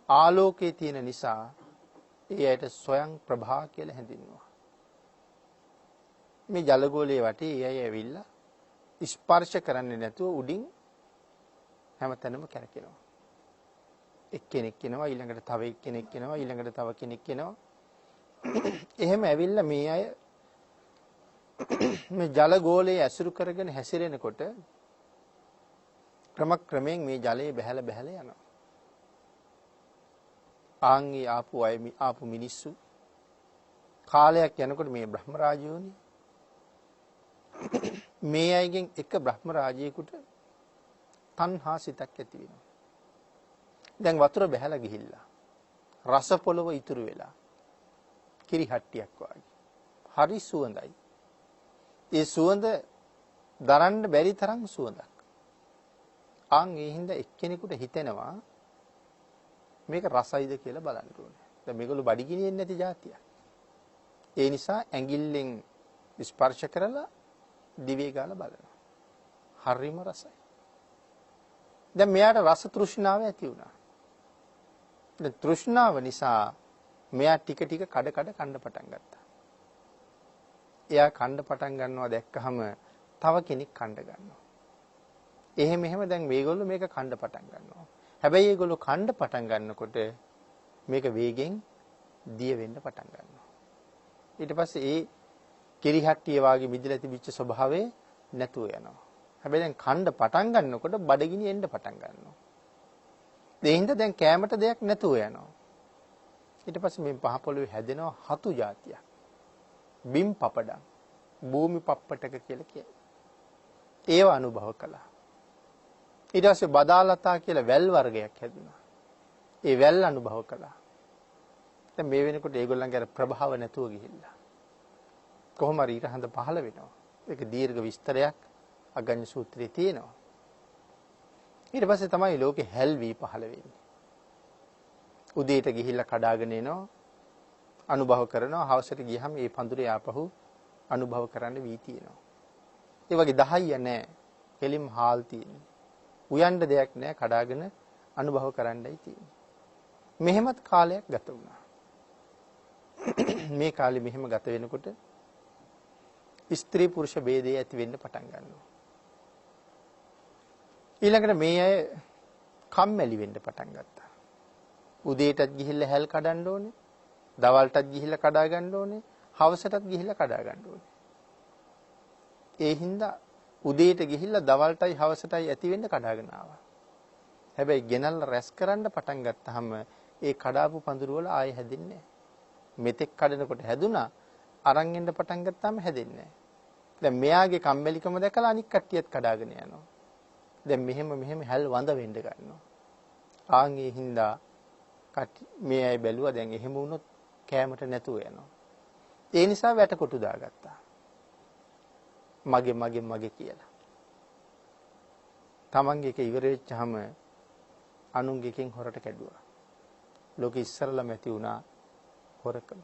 ආලෝකයේ තියෙන නිසා ඒ ඇයට ස්වයං ප්‍රභා කියලා හැඳින්වුවා. මේ ජලගෝලයේ වටේ ඒ අය ඇවිල්ලා ස්පර්ශ කරන්නේ නැතුව උඩින් හැමතැනම කැරකෙනවා. එක්කෙනෙක් එනවා ඊළඟට තව එක්කෙනෙක් එනවා ඊළඟට තව කෙනෙක් එනවා. එහෙම ඇවිල්ලා මේ අය මේ ජලගෝලයේ ඇසුරු කරගෙන හැසිරෙනකොට ක්‍රමයෙන් මේ ජලයේ බැහැලා යනවා. ආන්ගේ ආපු මිනිස්සු කාලයක් යනකොට මේ බ්‍රහ්ම රාජයෝනි මේ අයගෙන් එක බ්‍රහ්ම රාජයෙකුට තණ්හා සිතක් ඇති වෙනවා. දැන් වතුර බහැලා ගිහිල්ලා රස පොළව ඉතුරු වෙලා කිරි හට්ටියක් වගේ. හරි සුවඳයි. ඒ සුවඳ දරන්න බැරි තරම් සුවඳක්. ආන් ඒ හින්දා එක්කෙනෙකුට හිතෙනවා මේක රසයිද කියලා බලන්න ඕනේ. දැන් මේගොල්ලෝ බඩගිනියෙන්නේ නැති જાතියක්. ඒ නිසා ඇඟිල්ලෙන් ස්පර්ශ කරලා දිවේ ගාලා බලනවා. හරිම රසයි. දැන් මෙයාට රස තෘෂ්ණාව ඇති වුණා. දැන් තෘෂ්ණාව නිසා මෙයා ටික ටික කඩ කන්න පටන් ගත්තා. එයා කන්න පටන් ගන්නවා දැක්කහම තව කෙනෙක් කන්න ගන්නවා. එහෙම දැන් මේගොල්ලෝ මේක කන්න පටන් ගන්නවා. හැබැයි ඒගොල්ලෝ කන්න පටන් ගන්නකොට මේක වේගෙන් දිය වෙන්න පටන් ගන්නවා. ඊට පස්සේ ඒ කිරිහට්ටිය වාගේ මිදලා තිබිච්ච ස්වභාවය නැතුව යනවා. හැබැයි දැන් කන්න පටන් ගන්නකොට බඩගිනි එන්න පටන් ගන්නවා. ඒ හින්දා දැන් කැමට දෙයක් නැතුව යනවා. ඊට පස්සේ මේ පහ පොළවේ හැදෙනවා හතු జాතියක්. බිම් පපඩම්, භූමි පප්පටක කියලා කියනවා. ඒව අනුභව කළා. ඊට පස්සේ බදාලතා කියලා වැල් වර්ගයක් හැදුනා. ඒ වැල් අනුභව කළා. දැන් මේ වෙනකොට ඒගොල්ලන්ගේ අර ප්‍රභාව නැතුව ගිහිල්ලා. කොහොම හරි ඊට හඳ පහළ වෙනවා. ඒක දීර්ඝ විස්තරයක් අග්ගඤ්ඤ සූත්‍රයේ තියෙනවා. ඊට පස්සේ තමයි ලෝකේ හැල්වි පහළ වෙන්නේ. උදේට ගිහිල්ලා කඩාගෙන එනවා. අනුභව කරනවා. හවසට ගියහම මේ පඳුරේ ආපහු අනුභව කරන්න වී තියෙනවා. ඒ වගේ 10ය නැහැ. කෙලින් හාල් තියෙන්නේ. උයන්න දෙයක් නැහැ. කඩාගෙන අනුභව කරන්නයි තියෙන්නේ. මෙහෙමත් කාලයක් ගත වුණා. මේ කාලේ මෙහෙම ගත වෙනකොට ස්ත්‍රී පුරුෂ ભેදය ඇති වෙන්න පටන් ගන්නවා. ඊළඟට මේ අය කම්මැලි වෙන්න පටන් ගත්තා. උදේටත් ගිහිල්ලා හැල් කඩන්න ඕනේ. දවල්ටත් ගිහිල්ලා කඩා ගන්න ඕනේ. හවසටත් ගිහිල්ලා කඩා ගන්න ඕනේ. ඒ හින්දා උදේට ගිහිල්ලා දවල්ටයි හවසටයි ඇති වෙන්න කඩාගෙන ආවා. හැබැයි ගෙනල්ලා රැස් කරන්න පටන් ගත්තාම ඒ කඩාපු පඳුරු වල ආයෙ හැදෙන්නේ නැහැ. මෙතෙක් කඩනකොට හැදුනා අරන් එන්න පටන් ගත්තාම හැදෙන්නේ නැහැ. දැන් මෙයාගේ කම්මැලිකම දැකලා අනික් කට්ටියත් කඩාගෙන යනවා. දැන් මෙහෙම හැල් වඳ වෙන්න ගන්නවා. ආන් ඒ හින්දා මේ අය බැලුවා දැන් එහෙම වුණොත් කෑමට නැතුව යනවා. ඒ නිසා වැටකොටු දාගත්තා. මගේ කියලා. තමන්ගේ එක ඉවර වෙච්චාම අනුන්ගේ එකෙන් හොරට කැඩුවා. ලෝකෙ ඉස්සරලම ඇති වුණා හොරකම.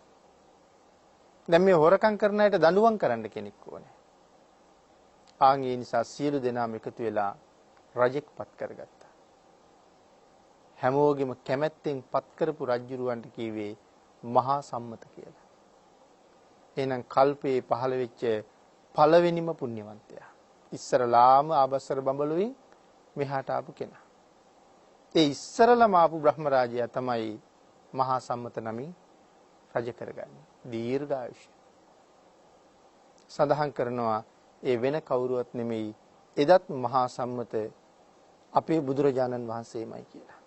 දැන් මේ හොරකම් කරන අයට දඬුවම් කරන්න කෙනෙක් ඕනේ. ආන් ඒ නිසා සියලු දෙනාම එකතු වෙලා රජෙක් පත් කරගත්තා. හැමෝගෙම කැමැත්තෙන් පත් කරපු රජුරවන්ට කීවේ මහා සම්මත කියලා. එහෙනම් කල්පේ පහළ වෙච්ච පළවෙනිම පුණ්‍යවන්තයා. ඉස්සරලාම ආබස්සර බඹලුවින් මෙහාට ආපු කෙනා. ඒ ඉස්සරලම ආපු බ්‍රහ්ම රාජයා තමයි මහා සම්මත නමින් රජ කරගන්නේ. දීර්ඝායුෂ. සඳහන් කරනවා ඒ වෙන කවුරුවත් නෙමෙයි එදත් මහා සම්මත අපේ බුදුරජාණන් වහන්සේමයි කියලා.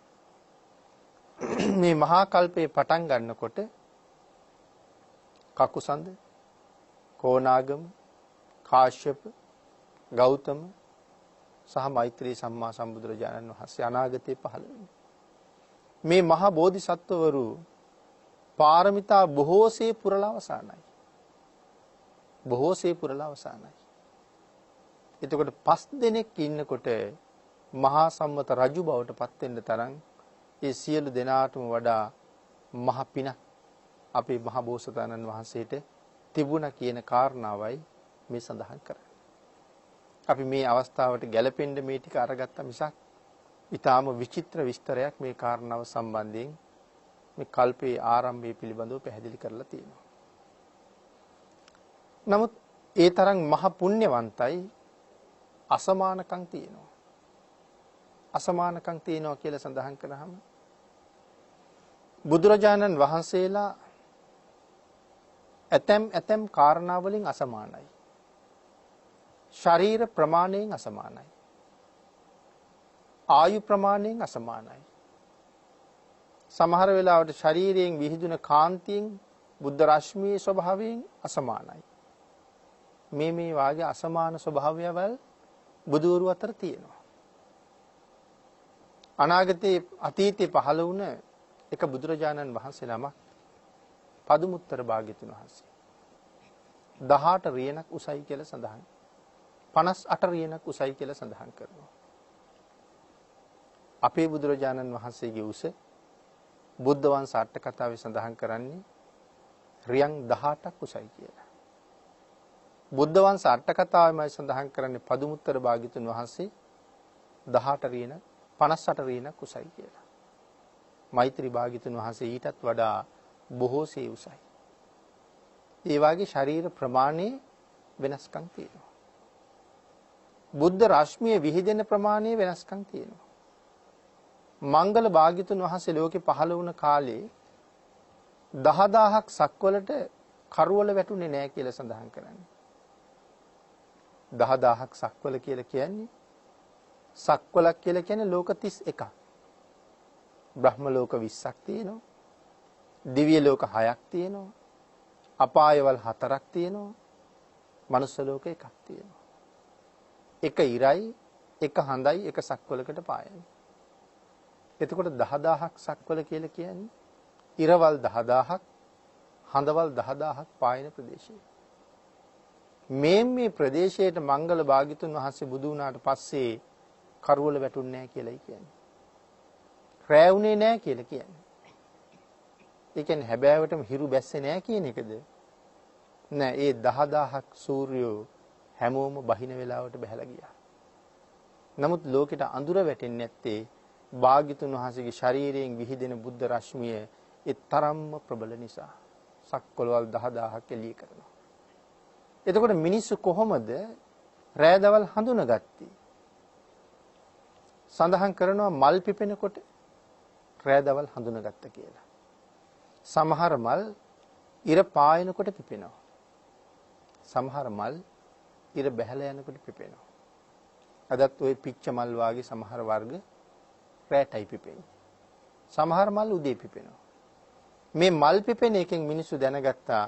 මේ මහා කල්පේ පටන් ගන්නකොට කකුසඳ, කෝණාගම, කාශ්‍යප, ගෞතම සහ මෛත්‍රී සම්මා සම්බුදුරජාණන් වහන්සේ අනාගතේ පහළ වෙනවා. මේ මහා බෝධිසත්වවරු පාරමිතා බොහෝසේ පුරලා අවසానයි. බොහෝසේ පුරලා අවසానයි. එතකොට 5 දෙනෙක් ඉන්නකොට මහා සම්මත රජු බවට පත් වෙන්න තරම් ඒ සියලු දෙනාටම වඩා මහ පින අපේ මහ බෝසතාණන් වහන්සේට තිබුණා කියන කාරණාවයි මේ සඳහන් කරන්නේ. අපි මේ අවස්ථාවට ගැලපෙන්න මේ ටික අරගත්ත මිසක් ඊටාම විචිත්‍ර විස්තරයක් මේ කාරණාව සම්බන්ධයෙන් මේ කල්පයේ ආරම්භය පිළිබඳව පැහැදිලි කරලා තියෙනවා. නමුත් ඒ තරම් මහ පුණ්‍යවන්තයි අසමානකම් තියෙනවා. අසමානකම් තියෙනවා කියලා සඳහන් කරාම බුදුරජාණන් වහන්සේලා ඇතැම් කාරණා වලින් අසමානයි. ශරීර ප්‍රමාණයෙන් අසමානයි. ආයු ප්‍රමාණයෙන් අසමානයි. සමහර වෙලාවට ශරීරයෙන් විහිදුන කාන්තියෙන් බුද්ධ රශ්මියේ ස්වභාවයෙන් අසමානයි. මේ වාගේ අසමාන ස්වභාවයවල් බුදුවරු අතර තියෙනවා. අනාගතයේ අතීතයේ පහළ වුණ එක බුදුරජාණන් වහන්සේ නමක් පදුමුත්තර භාග්‍යතුන් වහන්සේ 18 රියනක් උසයි කියලා සඳහන් 58 රියනක් උසයි කියලා සඳහන් කරනවා. අපේ බුදුරජාණන් වහන්සේගේ උස බුද්ධ වංශ අට කතාවේ සඳහන් කරන්නේ රියන් 18ක් උසයි කියලා. බුද්ධ වංශ අට කතාවේමයි සඳහන් කරන්නේ පදුමුත්තර භාග්‍යතුන් වහන්සේ 18 රියන 58 රියනක් උසයි කියලා. මෛත්‍රී භාග්‍යතුන් වහන්සේ ඊටත් වඩා බොහෝසේ උසයි. ඒ වාගේ ශරීර ප්‍රමාණයේ වෙනස්කම් තියෙනවා. බුද්ධ රශ්මිය විහිදෙන ප්‍රමාණයේ වෙනස්කම් තියෙනවා. මංගල භාග්‍යතුන් වහන්සේ ලෝකේ පහළ වුණ කාලේ 10000ක් සක්වලට කරවල වැටුනේ නැහැ කියලා සඳහන් කරන්නේ. 10000ක් සක්වල කියලා කියන්නේ සක්වලක් කියලා කියන්නේ ලෝක 31ක්. බ්‍රහ්ම ලෝක 20ක් තියෙනවා. දිව්‍ය ලෝක 6ක් තියෙනවා. අපායවල 4ක් තියෙනවා. මනුස්ස ලෝක 1ක් තියෙනවා. එක ඉරයි, එක හඳයි, එක සක්වලකට පායන්නේ. එතකොට 10000ක් සක්වල කියලා කියන්නේ ඉරවල් 10000ක්, හඳවල් 10000ක් පායන ප්‍රදේශය. මේ ප්‍රදේශයට මංගල භාග්‍යතුන් වහන්සේ බුදු වුණාට පස්සේ කරවල වැටුන්නේ නැහැ කියලායි කියන්නේ. රැවුනේ නැහැ කියලා කියන්නේ. ඒ කියන්නේ හැබෑවටම හිරු බැස්සේ නැහැ කියන එකද? නෑ, ඒ 10000ක් සූර්යෝ හැමෝම බහින වෙලාවට බහැලා ගියා. නමුත් ලෝකෙට අඳුර වැටෙන්නේ නැත්තේ භාග්‍යතුන් වහන්සේගේ ශරීරයෙන් විහිදෙන බුද්ධ රශ්මිය ඒ තරම්ම ප්‍රබල නිසා. සක්වලවල් 10000ක් එළිය කරනවා. එතකොට මිනිස්සු කොහොමද රෑදවල් හඳුනගත්තේ? සඳහන් කරනවා මල් පිපෙනකොට රෑදවල් හඳුනගත්ත කියලා. සමහර මල් ඉර පායනකොට පිපෙනවා. සමහර මල් ඉර බැහැලා යනකොට පිපෙනවා. අදත් ওই පිච්ච මල් වාගේ සමහර වර්ග රැටයි පිපෙන්නේ. සමහර මල් උදේ පිපෙනවා. මේ මල් පිපෙන එකෙන් මිනිස්සු දැනගත්තා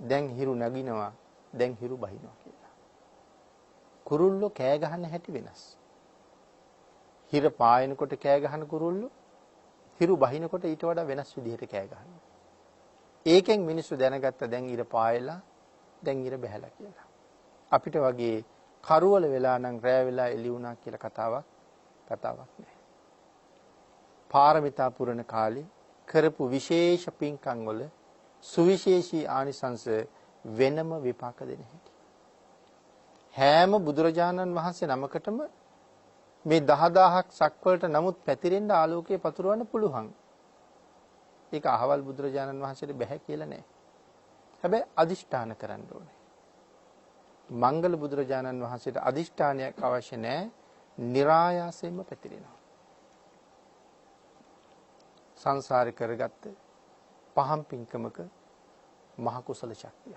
දැන් හිරු නගිනවා, දැන් හිරු බහිනවා කියලා. කුරුල්ලෝ කෑ ගහන හැටි වෙනස්. හිර පායනකොට කෑ ගහන කුරුල්ලෝ හිරු බහිනකොට ඊට වඩා වෙනස් විදිහට කෑ ගහනවා. ඒකෙන් මිනිස්සු දැනගත්තා දැන් ඉර පායලා, දැන් ඉර බැහැලා කියලා. අපිට වගේ කරවල වෙලා නම් රෑ වෙලා එළි වුණා කියලා කතාවක් නැහැ. පාරමිතා පුරන කාලේ කරපු විශේෂ පින්කම් වල සුවිශේෂී ආනිසංස වෙනම විපාක දෙන හැටි. හැම බුදුරජාණන් වහන්සේ නමකටම මේ 10000ක් සක්වලට නමුත් පැතිරෙන්න ආලෝකය පතුරවන්න පුළුවන්. ඒක අහවල් බුදුරජාණන් වහන්සේට බැහැ කියලා නෑ. හැබැයි අදිෂ්ඨාන කරන්න ඕනේ. මංගල බුදුරජාණන් වහන්සේට අදිෂ්ඨානයක් අවශ්‍ය නෑ. નિરાයාසයෙන්ම පැතිරෙනවා. සංසාරේ කරගත්ත පහම් පින්කමක මහ කුසල ශක්තිය.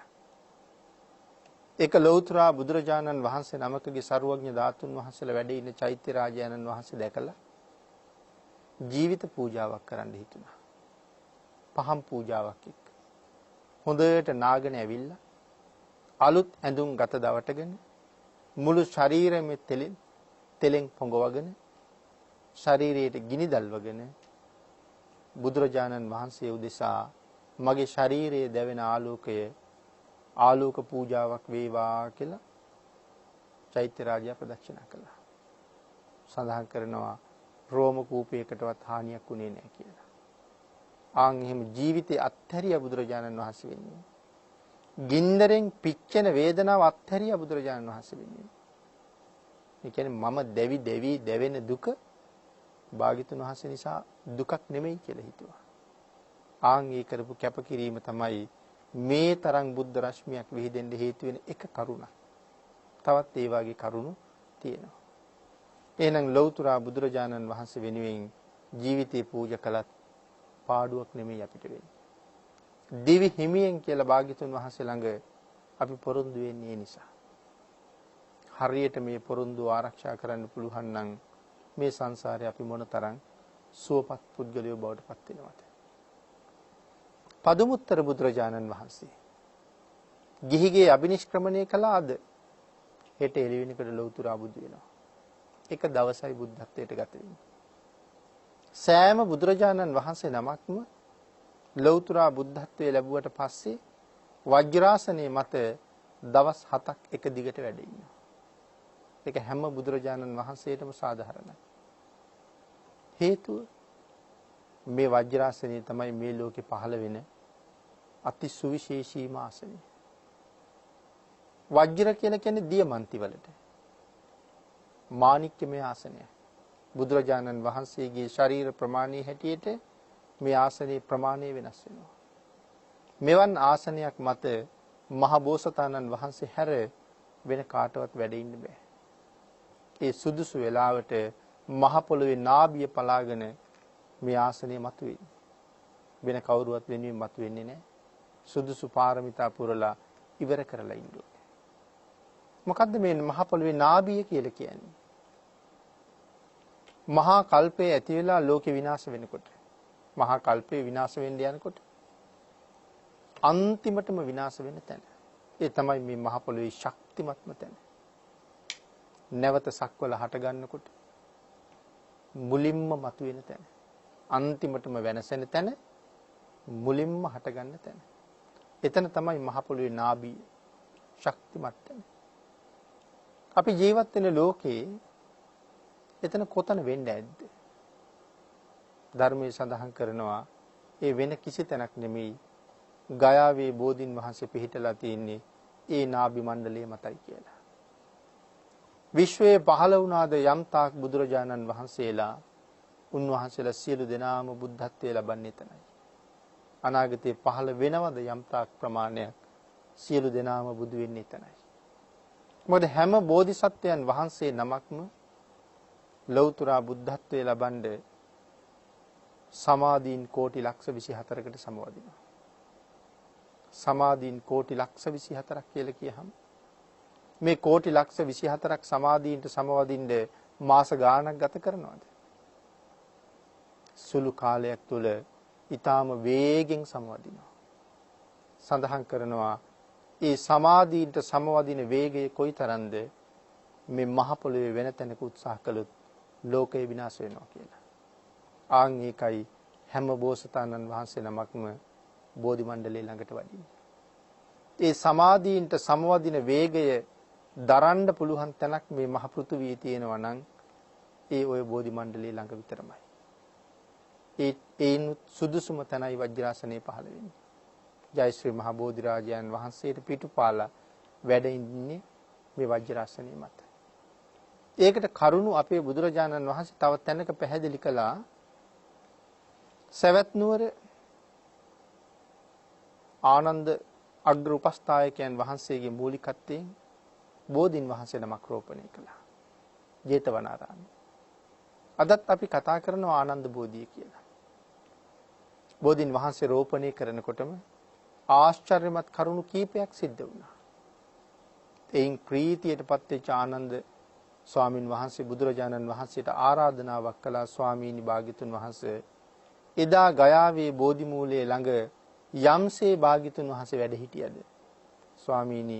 ඒක ලෞතර බුදුරජාණන් වහන්සේ නමකගේ සර්වඥ ධාතුන් වහන්සේලා වැඩ ඉන්න චෛත්‍ය රාජානන් වහන්සේ දැකලා ජීවිත පූජාවක් කරන්න හිතුණා. පහම් පූජාවක් එක්ක. හොඳට නාගෙන ඇවිල්ලා අලුත් ඇඳුම් ගත දවටගෙන මුළු ශරීරෙම තෙලෙන් පොඟවගෙන ශරීරයට ගිනි දල්වගෙන බුදුරජාණන් වහන්සේ උදෙසා මගේ ශරීරයේ දැවෙන ආලෝකය ආලෝක පූජාවක් වේවා කියලා චෛත්‍ය රාජයා ප්‍රදක්ෂිනා කළා. සඳහන් කරනවා රෝම කූපයකටවත් හානියක් වුණේ නැහැ කියලා. ආන් එහෙම ජීවිතේ අත්හැරිය බුදුරජාණන් වහන්සේ වෙන්නේ. ගින්දරෙන් පිච්චෙන වේදනාව අත්හැරිය බුදුරජාණන් වහන්සේ වෙන්නේ. ඒ කියන්නේ මම දෙවි දෙවෙන දුක භාග්‍යතුන් වහන්සේ නිසා දුකක් නෙමෙයි කියලා හිතුවා. ආන් ඒ කරපු කැපකිරීම තමයි මේ තරම් බුද්ධ රශ්මියක් විහිදෙන්න හේතු වෙන එක කරුණක්. තවත් ඒ වගේ කරුණු තියෙනවා. එහෙනම් ලෞතර බුදුරජාණන් වහන්සේ වෙනුවෙන් ජීවිතේ පූජා කළත් පාඩුවක් නෙමෙයි අපිට වෙන්නේ. දිවි හිමියෙන් කියලා භාග්‍යතුන් වහන්සේ ළඟ අපි පොරොන්දු වෙන්නේ ඒ නිසා. හරියට මේ පොරොන්දු ආරක්ෂා කරන්න පුළුවන් නම් මේ සංසාරේ අපි මොනතරම් සුවපත් පුද්ගලයෝ බවට පත් වෙනවද? පදුමුත්තර බුදුරජාණන් වහන්සේ ගිහිගේ අබිනිෂ්ක්‍රමණය කළාද? හෙට එළවෙනකොට ලෞතර බුදු වෙනවා. එක දවසයි බුද්ධත්වයට ගත වෙන්නේ. සෑම බුදුරජාණන් වහන්සේ නමක්ම ලෞතර බුද්ධත්වයේ ලැබුවට පස්සේ වජ්‍රාසනයේ මත දවස් 7ක් එක දිගට වැඩ ඉන්නවා. ඒක හැම බුදුරජාණන් වහන්සේටම සාධාරණයි. හේතුව මේ වජ්‍රාසනය තමයි මේ ලෝකේ පහළ වෙන අති සුවිශේෂීම ආසනය. වජ්‍ර කියලා කියන්නේ දියමන්ති වලට. මාණික්‍යමය ආසනය. බුදුරජාණන් වහන්සේගේ ශරීර ප්‍රමාණයේ හැටියට මේ ආසනයේ ප්‍රමාණය වෙනස් වෙනවා. මෙවන් ආසනයක් මත මහ බෝසතාණන් වහන්සේ හැර වෙන කාටවත් වැඩ ඉන්න බෑ. ඒ සුදුසු වෙලාවට මහ පොළොවේ නාභිය පලාගෙන මේ ආසනය මතුවේ. වෙන කවුරුවත් වෙනුවෙන් මතුවෙන්නේ නැහැ. සුදුසු පාරමිතා පුරලා ඉවර කරලා ඉන්න ඕනේ. මොකද්ද මේ මහ පොළොවේ නාභිය කියලා කියන්නේ? මහා කල්පයේ ඇති වෙලා ලෝකේ විනාශ වෙනකොට, මහා කල්පේ විනාශ වෙන්න යනකොට අන්තිමටම විනාශ වෙන තැන. ඒ තමයි මේ මහ පොළොවේ ශක්තිමත්ම තැන. නැවත සක්වල හට ගන්නකොට මුලින්ම මතුවෙන තැන. අන්තිමටම වෙනසෙන තැන, මුලින්ම හට ගන්න තැන. එතන තමයි මහ පොළොවේ නාභිය, ශක්තිමත් තැන. අපි ජීවත් වෙන ලෝකේ එතන කොතන වෙන්නේ ඇද්ද? ධර්මයේ සඳහන් කරනවා ඒ වෙන කිසි තැනක් නෙමෙයි. ගයාවේ බෝධින් වහන්සේ පිහිටලා තියෙන්නේ ඒ නාභි මණ්ඩලයේ මතයි කියලා. විශ්වයේ පහළ වුණාද යම් තාක් බුදුරජාණන් වහන්සේලා, උන්වහන්සේලා සියලු දෙනාම බුද්ධත්වයේ ලබන්නේ එතනයි. අනාගතයේ පහළ වෙනවද යම් තාක් ප්‍රමාණයක්, සියලු දෙනාම බුදු වෙන්නේ එතනයි. මොකද හැම බෝධිසත්වයන් වහන්සේ නමක්ම ලෞතර බුද්ධත්වයේ ලබන්නේ සමාධීන් කෝටි ලක්ෂ 24කට සමවදිනවා. සමාධීන් කෝටි ලක්ෂ 24ක් කියලා කියහම මේ කෝටි ලක්ෂ 24ක් සමාධීන්ට සමවදින්න මාස ගාණක් ගත කරනවද? සුළු කාලයක් තුල ඊටාම වේගෙන් සමවදිනවා. සඳහන් කරනවා ඒ සමාධීන්ට සමවදින වේගය කොයිතරම්ද මේ මහ පොළොවේ වෙන තැනක උත්සාහ කළොත් ලෝකය විනාශ වෙනවා කියලා. ආන් ඒකයි හැම බෝසතාණන් වහන්සේ නමක්ම බෝධි මණ්ඩලයේ ළඟට වඩින්නේ. ඒ සමාධීන්ට සමවදින වේගය දරන්න පුළුවන් තැනක් මේ මහ පෘථුවියේ තියෙනවා නම් ඒ ඔය බෝධි මණ්ඩලයේ ළඟ විතරමයි. ඒන් සුදුසුම තැනයි වජ්‍රාසනයේ පහළ වෙන්නේ. ජය ශ්‍රී මහ බෝධි රාජයන් වහන්සේට පිටුපාලා වැඩ ඉන්නේ මේ වජ්‍රාසනයේ මත. ඒකට කරුණු අපේ බුදුරජාණන් වහන්සේ තව තැනක පැහැදිලි කළා. සවැත් නුවර ආනන්ද අග්‍ර උපස්ථායකයන් වහන්සේගේ මූලිකත්වයෙන් බෝධින් වහන්සේ නමක් රෝපණය කළා. ජේතවනාරාමයේ. අදත් අපි කතා කරනවා ආනන්ද බෝධිය කියලා. බෝධින් වහන්සේ රෝපණය කරනකොටම ආශ්චර්යමත් කරුණු කීපයක් සිද්ධ වුණා. එයින් ප්‍රීතියටපත් වෙච්ච ආනන්ද ස්වාමින් වහන්සේ බුදුරජාණන් වහන්සේට ආරාධනාවක් කළා. ස්වාමීනි භාග්‍යතුන් වහන්සේ, එදා ගයාවේ බෝධි මූලයේ ළඟ යම්සේ භාග්‍යතුන් වහන්සේ වැඩ හිටියද, ස්වාමීනි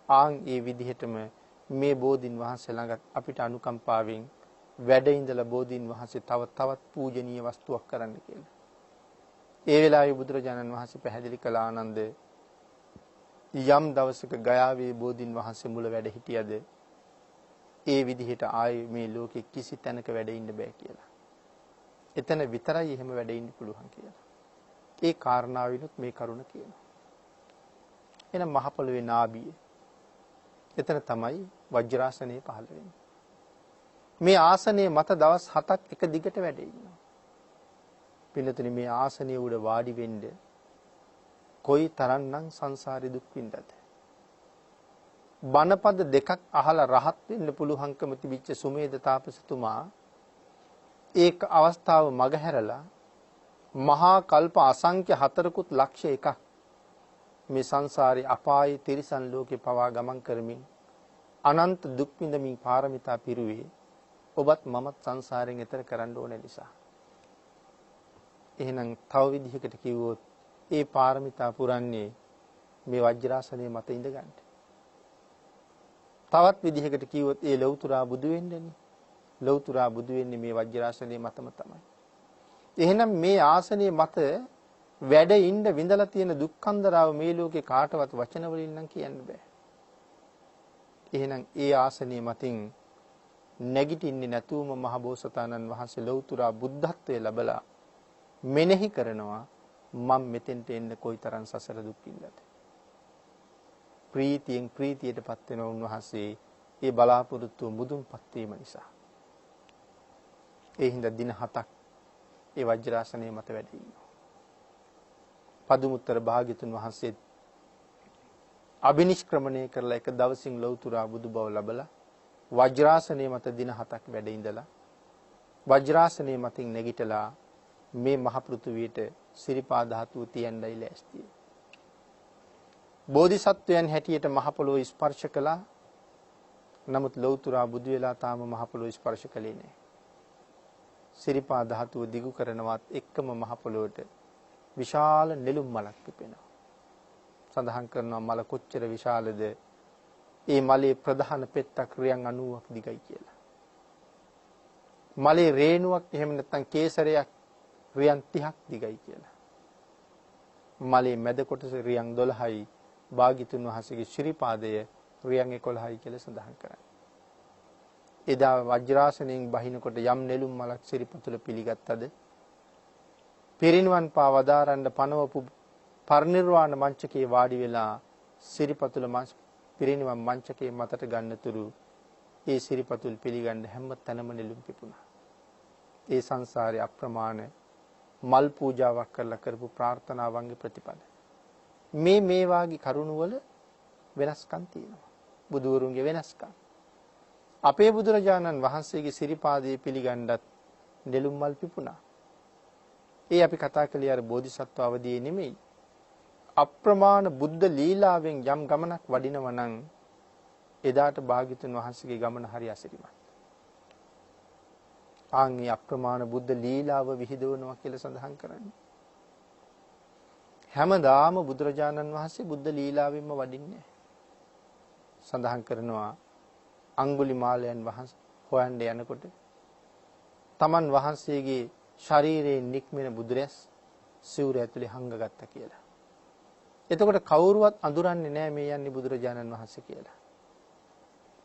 ආන් ඒ විදිහටම මේ බෝධින් වහන්සේ ළඟ අපිට අනුකම්පාවෙන් වැඩ ඉඳලා බෝධින් වහන්සේ තවත් පූජනීය වස්තුවක් කරන්න කියලා. ඒ වෙලාවේ බුදුරජාණන් වහන්සේ පැහැදිලි කළ ආනන්ද, යම් දවසක ගයාවේ බෝධින් වහන්සේ මුල වැඩ හිටියද ඒ විදිහට ආයේ මේ ලෝකෙ කිසි තැනක වැඩ ඉන්න බෑ කියලා. එතන විතරයි එහෙම වැඩ ඉන්න පුළුවන් කියලා. ඒ කාරණාවිනුත් මේ කරුණ කියනවා. එහෙනම් මහ පොළොවේ නාභිය. එතන තමයි වජ්‍රාසනයේ පහළ වෙන්නේ. මේ ආසනයේ මත දවස් 7ක් එක දිගට වැඩ ඉන්නවා. පිළිතුරු මේ ආසනයේ උඩ වාඩි වෙන්න කොයි තරම්නම් සංසාරේ දුක් විඳද. බණපද දෙකක් අහලා රහත් වෙන්න පුළුවන්කම තිබිච්ච සුමේද තාපසතුමා ඒක අවස්ථාව මගහැරලා මහා කල්ප අසංඛ්‍ය 4කුත් ලක්ෂ 1ක් මේ සංසාරේ අපායේ තිරිසන් ලෝකේ පවා ගමන් කරමින් අනන්ත දුක් විඳමින් පාරමිතා පිරුවේ ඔබත් මමත් සංසාරයෙන් එතර කරන්න ඕන නිසා. එහෙනම් තව විදිහකට කිව්වොත් ඒ පාරමිතා පුරන්නේ මේ වජ්‍රාසනයේ මත ඉඳගන්න. තවත් විදිහකට කිව්වොත් ඒ ලෞතුරා බුදු වෙන්නේනේ. ලෞතුරා බුදු වෙන්නේ මේ වජ්‍රාසනයේ මතම තමයි. එහෙනම් මේ ආසනයේ මත වැඩ ඉන්න විඳලා තියෙන දුක්ඛන්දරාව මේ ලෝකේ කාටවත් වචන වලින් නම් කියන්න බෑ. එහෙනම් ඒ ආසනයේ මතින් නැගිටින්නේ නැතුවම මහබෝසතාණන් වහන්සේ ලෞතර බුද්ධත්වයේ ලැබලා මෙනෙහි කරනවා මම මෙතෙන්ට එන්න කොයිතරම් සසර දුක් විඳලාද. ප්‍රීතියෙන් ප්‍රීතියටපත් වෙන උන්වහන්සේ ඒ බලාපොරොත්තු මුදුන්පත් වීම නිසා. ඒ හින්දා දින 7ක් ඒ වජ්‍රාසනයේ මත වැඩ ඉන්නවා. පදුමුත්තර භාග්‍යතුන් වහන්සේ අබිනිෂ්ක්‍රමණය කරලා එක දවසින් ලෞතර බුදු බව ලැබලා වජ්‍රාසනයේ මත දින 7ක් වැඩ ඉඳලා වජ්‍රාසනයේ මතින් නැගිටලා මේ මහ පෘථුවියට සිරිපා ධාතුව තියන්නයි ලෑස්තියි. බෝධිසත්වයන් හැටියට මහ පොළොව ස්පර්ශ කළා. නමුත් ලෞතර බුදු වෙලා තාම මහ පොළොව ස්පර්ශ කළේ නැහැ. සිරිපා ධාතුව දිගු කරනවත් එක්කම මහ පොළොවට විශාල නෙළුම් මලක් පිපෙනවා. සඳහන් කරනවා මල කොච්චර විශාලද? ඒ මලේ ප්‍රධාන පෙත්තක් රියන් 90ක් දිගයි කියලා. මලේ රේණුවක් එහෙම නැත්නම් කේසරයක් රියන් 30ක් දිගයි කියලා. මලේ මැද කොටස රියන් 12යි. භාග්‍යතුන් වහන්සේගේ ශිරීපාදය රියන් 11යි කියලා සඳහන් කරන්නේ. එදා වජ්‍රාසනයෙන් බහිනකොට යම් නෙළුම් මලක් සිරිපතුල පිළිගත්තද පිරිනිවන් පා වදාරන්න පනවපු පරිනිර්වාණ මංචකේ වාඩි වෙලා සිරිපතුල පිරිනිවන් මංචකේ මතට ගන්නතුරු ඒ සිරිපතුල් පිළිගන්න හැම තැනම නෙළුම් පිපුණා. ඒ සංසාරේ අප්‍රමාණ මල් පූජාවක් කරලා කරපු ප්‍රාර්ථනාවන්ගේ ප්‍රතිඵල. මේ වාගේ කරුණ වල වෙනස්කම් තියෙනවා. බුදුවරුන්ගේ වෙනස්කම්. අපේ බුදුරජාණන් වහන්සේගේ සිරිපාදයේ පිළිගන්නත් නෙළුම් මල් පිපුණා. ඒ අපි කතා කළේ අර බෝධිසත්ව අවදියේ නෙමෙයි. අප්‍රමාණ බුද්ධ ලීලාවෙන් යම් ගමනක් වඩිනවා නම් එදාට භාග්‍යතුන් වහන්සේගේ ගමන හරි අසිරිමත්. ආන්ගේ අප්‍රමාණ බුද්ධ ලීලාව විහිදවනවා කියලා සඳහන් කරන්නේ. හැමදාම බුදුරජාණන් වහන්සේ බුද්ධ ලීලාවෙන්ම වඩින්නේ. සඳහන් කරනවා අඟුලිමාලයන් වහන්සේ හොයන්න යනකොට තමන් වහන්සේගේ ශරීරයෙන් නික්මෙන බුදුරැස් සිවුර ඇතුලේ හංගගත්තා කියලා. එතකොට කවුරුවත් අඳුරන්නේ නැහැ මේ යන්නේ බුදුරජාණන් වහන්සේ කියලා.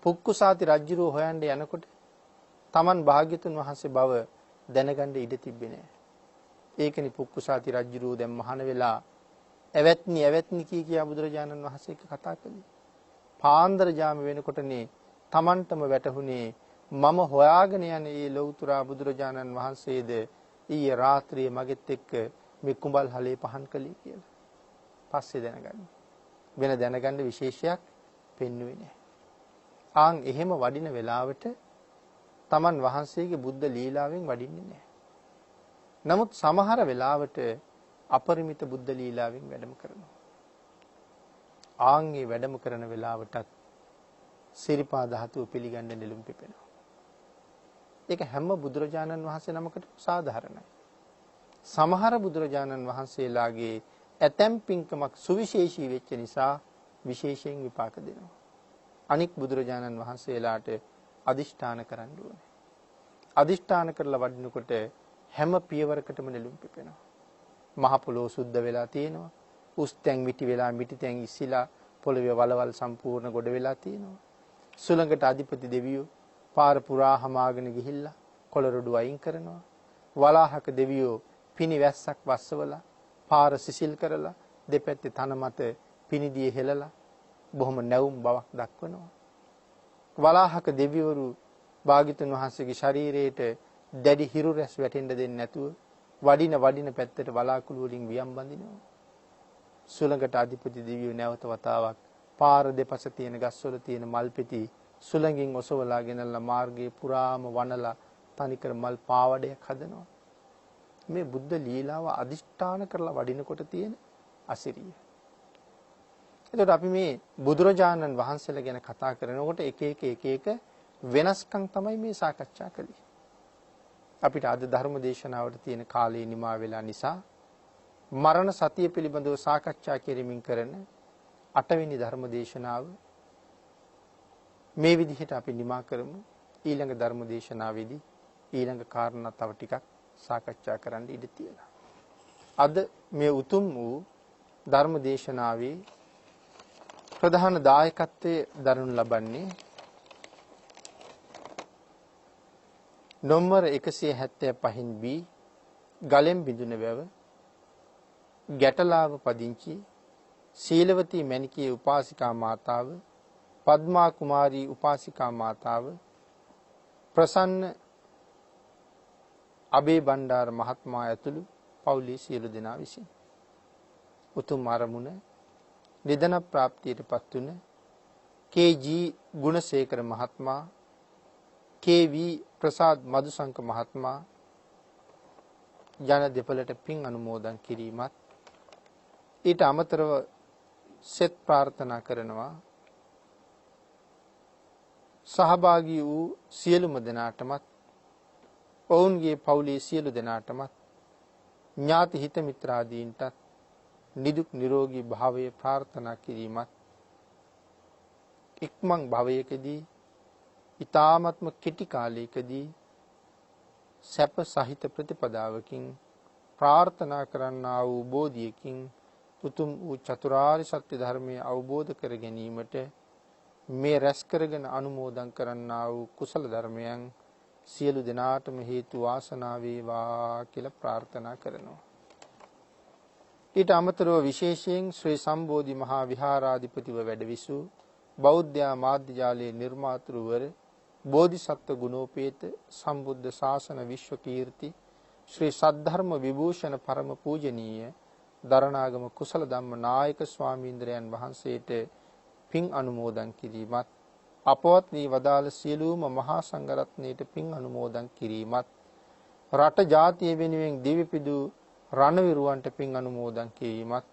පුක්කුසාති රජුරෝ හොයන්න යනකොට තමන් භාග්‍යතුන් වහන්සේ බව දැනගන්න ඉඩ තිබ්බේ නැහැ. ඒකනි පුක්කුසාති රජුරෝ දැන් මහාන වෙලා ඇවැත්නි කියා බුදුරජාණන් වහන්සේ කතා කළේ. පාන්දර ජාම වෙනකොටනේ තමන්ටම වැටහුනේ මම හොයාගෙන යන මේ ලෞතර බුදුරජාණන් වහන්සේද ඊයේ රාත්‍රියේ මගෙත් එක්ක මේ කුඹල් හලේ පහන් කළේ කියලා. පස්සේ දැනගන්න. වෙන දැනගන්න විශේෂයක් පෙන්වුවේ නැහැ. ආන් එහෙම වඩින වෙලාවට තමන් වහන්සේගේ බුද්ධ ලීලාවෙන් වඩින්නේ නැහැ. නමුත් සමහර වෙලාවට අපරිමිත බුද්ධ ලීලාවෙන් වැඩම කරනවා. ආන්ගේ වැඩම කරන වෙලාවටත් සිරිපා ධාතුව පිළිගන්න නෙළුම් පිපෙනවා. ඒක හැම බුදුරජාණන් වහන්සේ නමකට සාධාරණයි. සමහර බුදුරජාණන් වහන්සේලාගේ ඇතැම් පින්කමක් සුවිශේෂී වෙච්ච නිසා විශේෂයෙන් විපාක දෙනවා. අනික් බුදුරජාණන් වහන්සේලාට අදිෂ්ඨාන කරන්න ඕනේ. අදිෂ්ඨාන කරලා වඩිනකොට හැම පියවරකටම නෙළුම් පිපෙනවා. මහ පොළොව සුද්ධ වෙලා තියෙනවා. උස් තැන් මිටි වෙලා මිටි තැන් ඉස්සිලා පොළවේ වලවල් සම්පූර්ණ ගොඩ වෙලා තියෙනවා. සුළඟට අධිපති දෙවියෝ පාර පුරා හමාගෙන ගිහිල්ලා කොළරොඩු අයින් කරනවා. වලාහක දෙවියෝ පිනි වැස්සක් වස්සවලා පාර සිසිල් කරලා දෙපැත්තේ තන මත පිනිදියේ හෙලලා බොහොම නැවුම් බවක් දක්වනවා. වලාහක දෙවිවරු භාග්‍යතුන් වහන්සේගේ ශරීරයට දැඩි හිරු රැස් වැටෙන්න දෙන්නේ නැතුව වඩින පැත්තට වලාකුළු වලින් වියම් බඳිනවා. සුළඟට අධිපති දෙවියෝ නැවත වතාවක් පාර දෙපස තියෙන ගස්වල තියෙන මල් පෙති සුළඟින් ඔසවලා ගෙනල්ලා මාර්ගයේ පුරාම වනලා තනිකර මල් පාවඩයක් හදනවා. මේ බුද්ධ ලීලාව අදිෂ්ඨාන කරලා වඩිනකොට තියෙන අසිරිය. එතකොට අපි මේ බුදුරජාණන් වහන්සේලා ගැන කතා කරනකොට එක එක වෙනස්කම් තමයි මේ සාකච්ඡා කළේ. අපිට අද ධර්ම දේශනාවට තියෙන කාලය නිමා වෙලා නිසා මරණ සතිය පිළිබඳව සාකච්ඡා කිරීමෙන් කරන 8 වෙනි ධර්ම දේශනාව මේ විදිහට අපි නිමා කරමු. ඊළඟ ධර්ම දේශනාවේදී ඊළඟ කාරණා තව ටිකක් සාකච්ඡා කරන්න ඉඩ තියෙනවා. අද මේ උතුම් වූ ධර්ම දේශනාවේ ප්‍රධාන දායකත්වයේ දරනු ලබන්නේ නම්බර 175 B ගලෙන් බිඳුන වැව ගැටලාව පදිංචි සීලවතී මණිකේ උපාසිකා මාතාව පද්මා කුමාරී උපාසිකා මාතාව ප්‍රසන්න අබේ බණ්ඩාර මහත්මයා ඇතුළු පවුලේ සියලු දෙනා විසින් උතුම් අරමුණ නිදන ප්‍රාප්තියටපත් වුණ කේ.ජී. ගුණසේකර මහත්මයා කේ.වී. ප්‍රසාද් මදුසංක මහත්මයා ජන දෙපළට පින් අනුමෝදන් කිරීමත් ඊට අමතරව සෙත් ප්‍රාර්ථනා කරනවා සහභාගී වූ සියලුම දෙනාටමත් ඔවුන්ගේ පවුලේ සියලු දෙනාටමත් ඥාති හිත මිත්‍රාදීන්ටත් නිදුක් නිරෝගී භාවය ප්‍රාර්ථනා කිරීමත් ඉක්මන් භවයකදී ඊ타ත්ම කෙටි කාලයකදී සැප සහිත ප්‍රතිපදාවකින් ප්‍රාර්ථනා කරන්නා වූ බෝධියකින් උතුම් වූ චතුරාර්ය සත්‍ය ධර්මය අවබෝධ කර ගැනීමට මේ රැස් කරගෙන අනුමෝදන් කරන්නා වූ කුසල ධර්මයන් සියලු දෙනාටම හේතු වාසනා වේවා කියලා ප්‍රාර්ථනා කරනවා. ඊට අමතරව විශේෂයෙන් ශ්‍රී සම්බෝධි මහා විහාරාධිපතිව වැඩවිසූ බෞද්ධ මාධ්‍ය ජාලයේ නිර්මාතෘවර බෝධිසත්ව ගුණෝපේත සම්බුද්ධ ශාසන විශ්ව කීර්ති ශ්‍රී සද්ධර්ම විභූෂණ පරම පූජනීය දරණාගම කුසල ධම්ම නායක ස්වාමීන්ද්‍රයන් වහන්සේට පින් අනුමෝදන් කිරීමත් අපවත් වී වදාළ සියලුම මහා සංඝරත්නයට පින් අනුමෝදන් කිරීමත් රට ජාතිය වෙනුවෙන් දිවිපිදු රණවිරුවන්ට පින් අනුමෝදන් කිරීමත්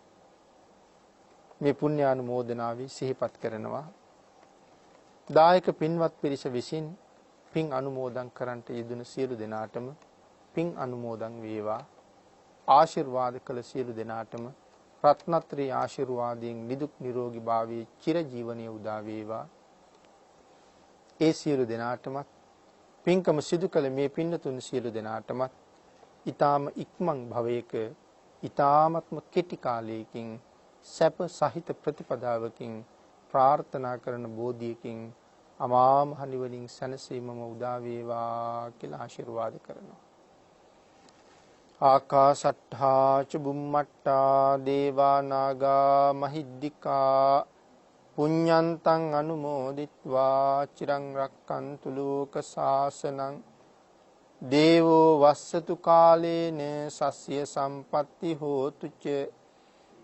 මේ පුණ්‍ය අනුමෝදනාවේ සිහිපත් කරනවා. දායක පින්වත් පිරිස විසින් පින් අනුමෝදන් කරන්ට යෙදුන සියලු දෙනාටම පින් අනුමෝදන් වේවා. ආශිර්වාද කළ සියලු දෙනාටම රත්නත්‍රී ආශිර්වාදයෙන් නිදුක් නිරෝගී භාවයේ චිර ජීවනයේ උදා වේවා. ඒ සියලු දෙනාටමත් පින්කම සිදු කළ මේ පින්නතුන් සියලු දෙනාටමත් ඊ타ම ඉක්මන් භවයක ඊ타මත්ම කෙටි කාලයකින් සැප සහිත ප්‍රතිපදාවකින් ප්‍රාර්ථනා කරන බෝධියකින් අමා මහ නිවනින් සැනසීමම උදා වේවා කියලා ආශිර්වාද කරනවා. ආකාශට්ඨා ච බුම්මට්ඨා දේවා නාග මහිද්దికා පුඤ්ඤන්තං අනුමෝදිත්වා චිරං රක්칸තු ලෝක සාසනං දේවෝ වස්සතු කාලේන සස්්‍ය සම්පatti හෝතු ච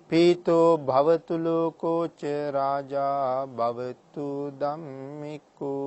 පීතෝ භවතු ලෝකෝ ච රාජා භවතු ධම්මිකෝ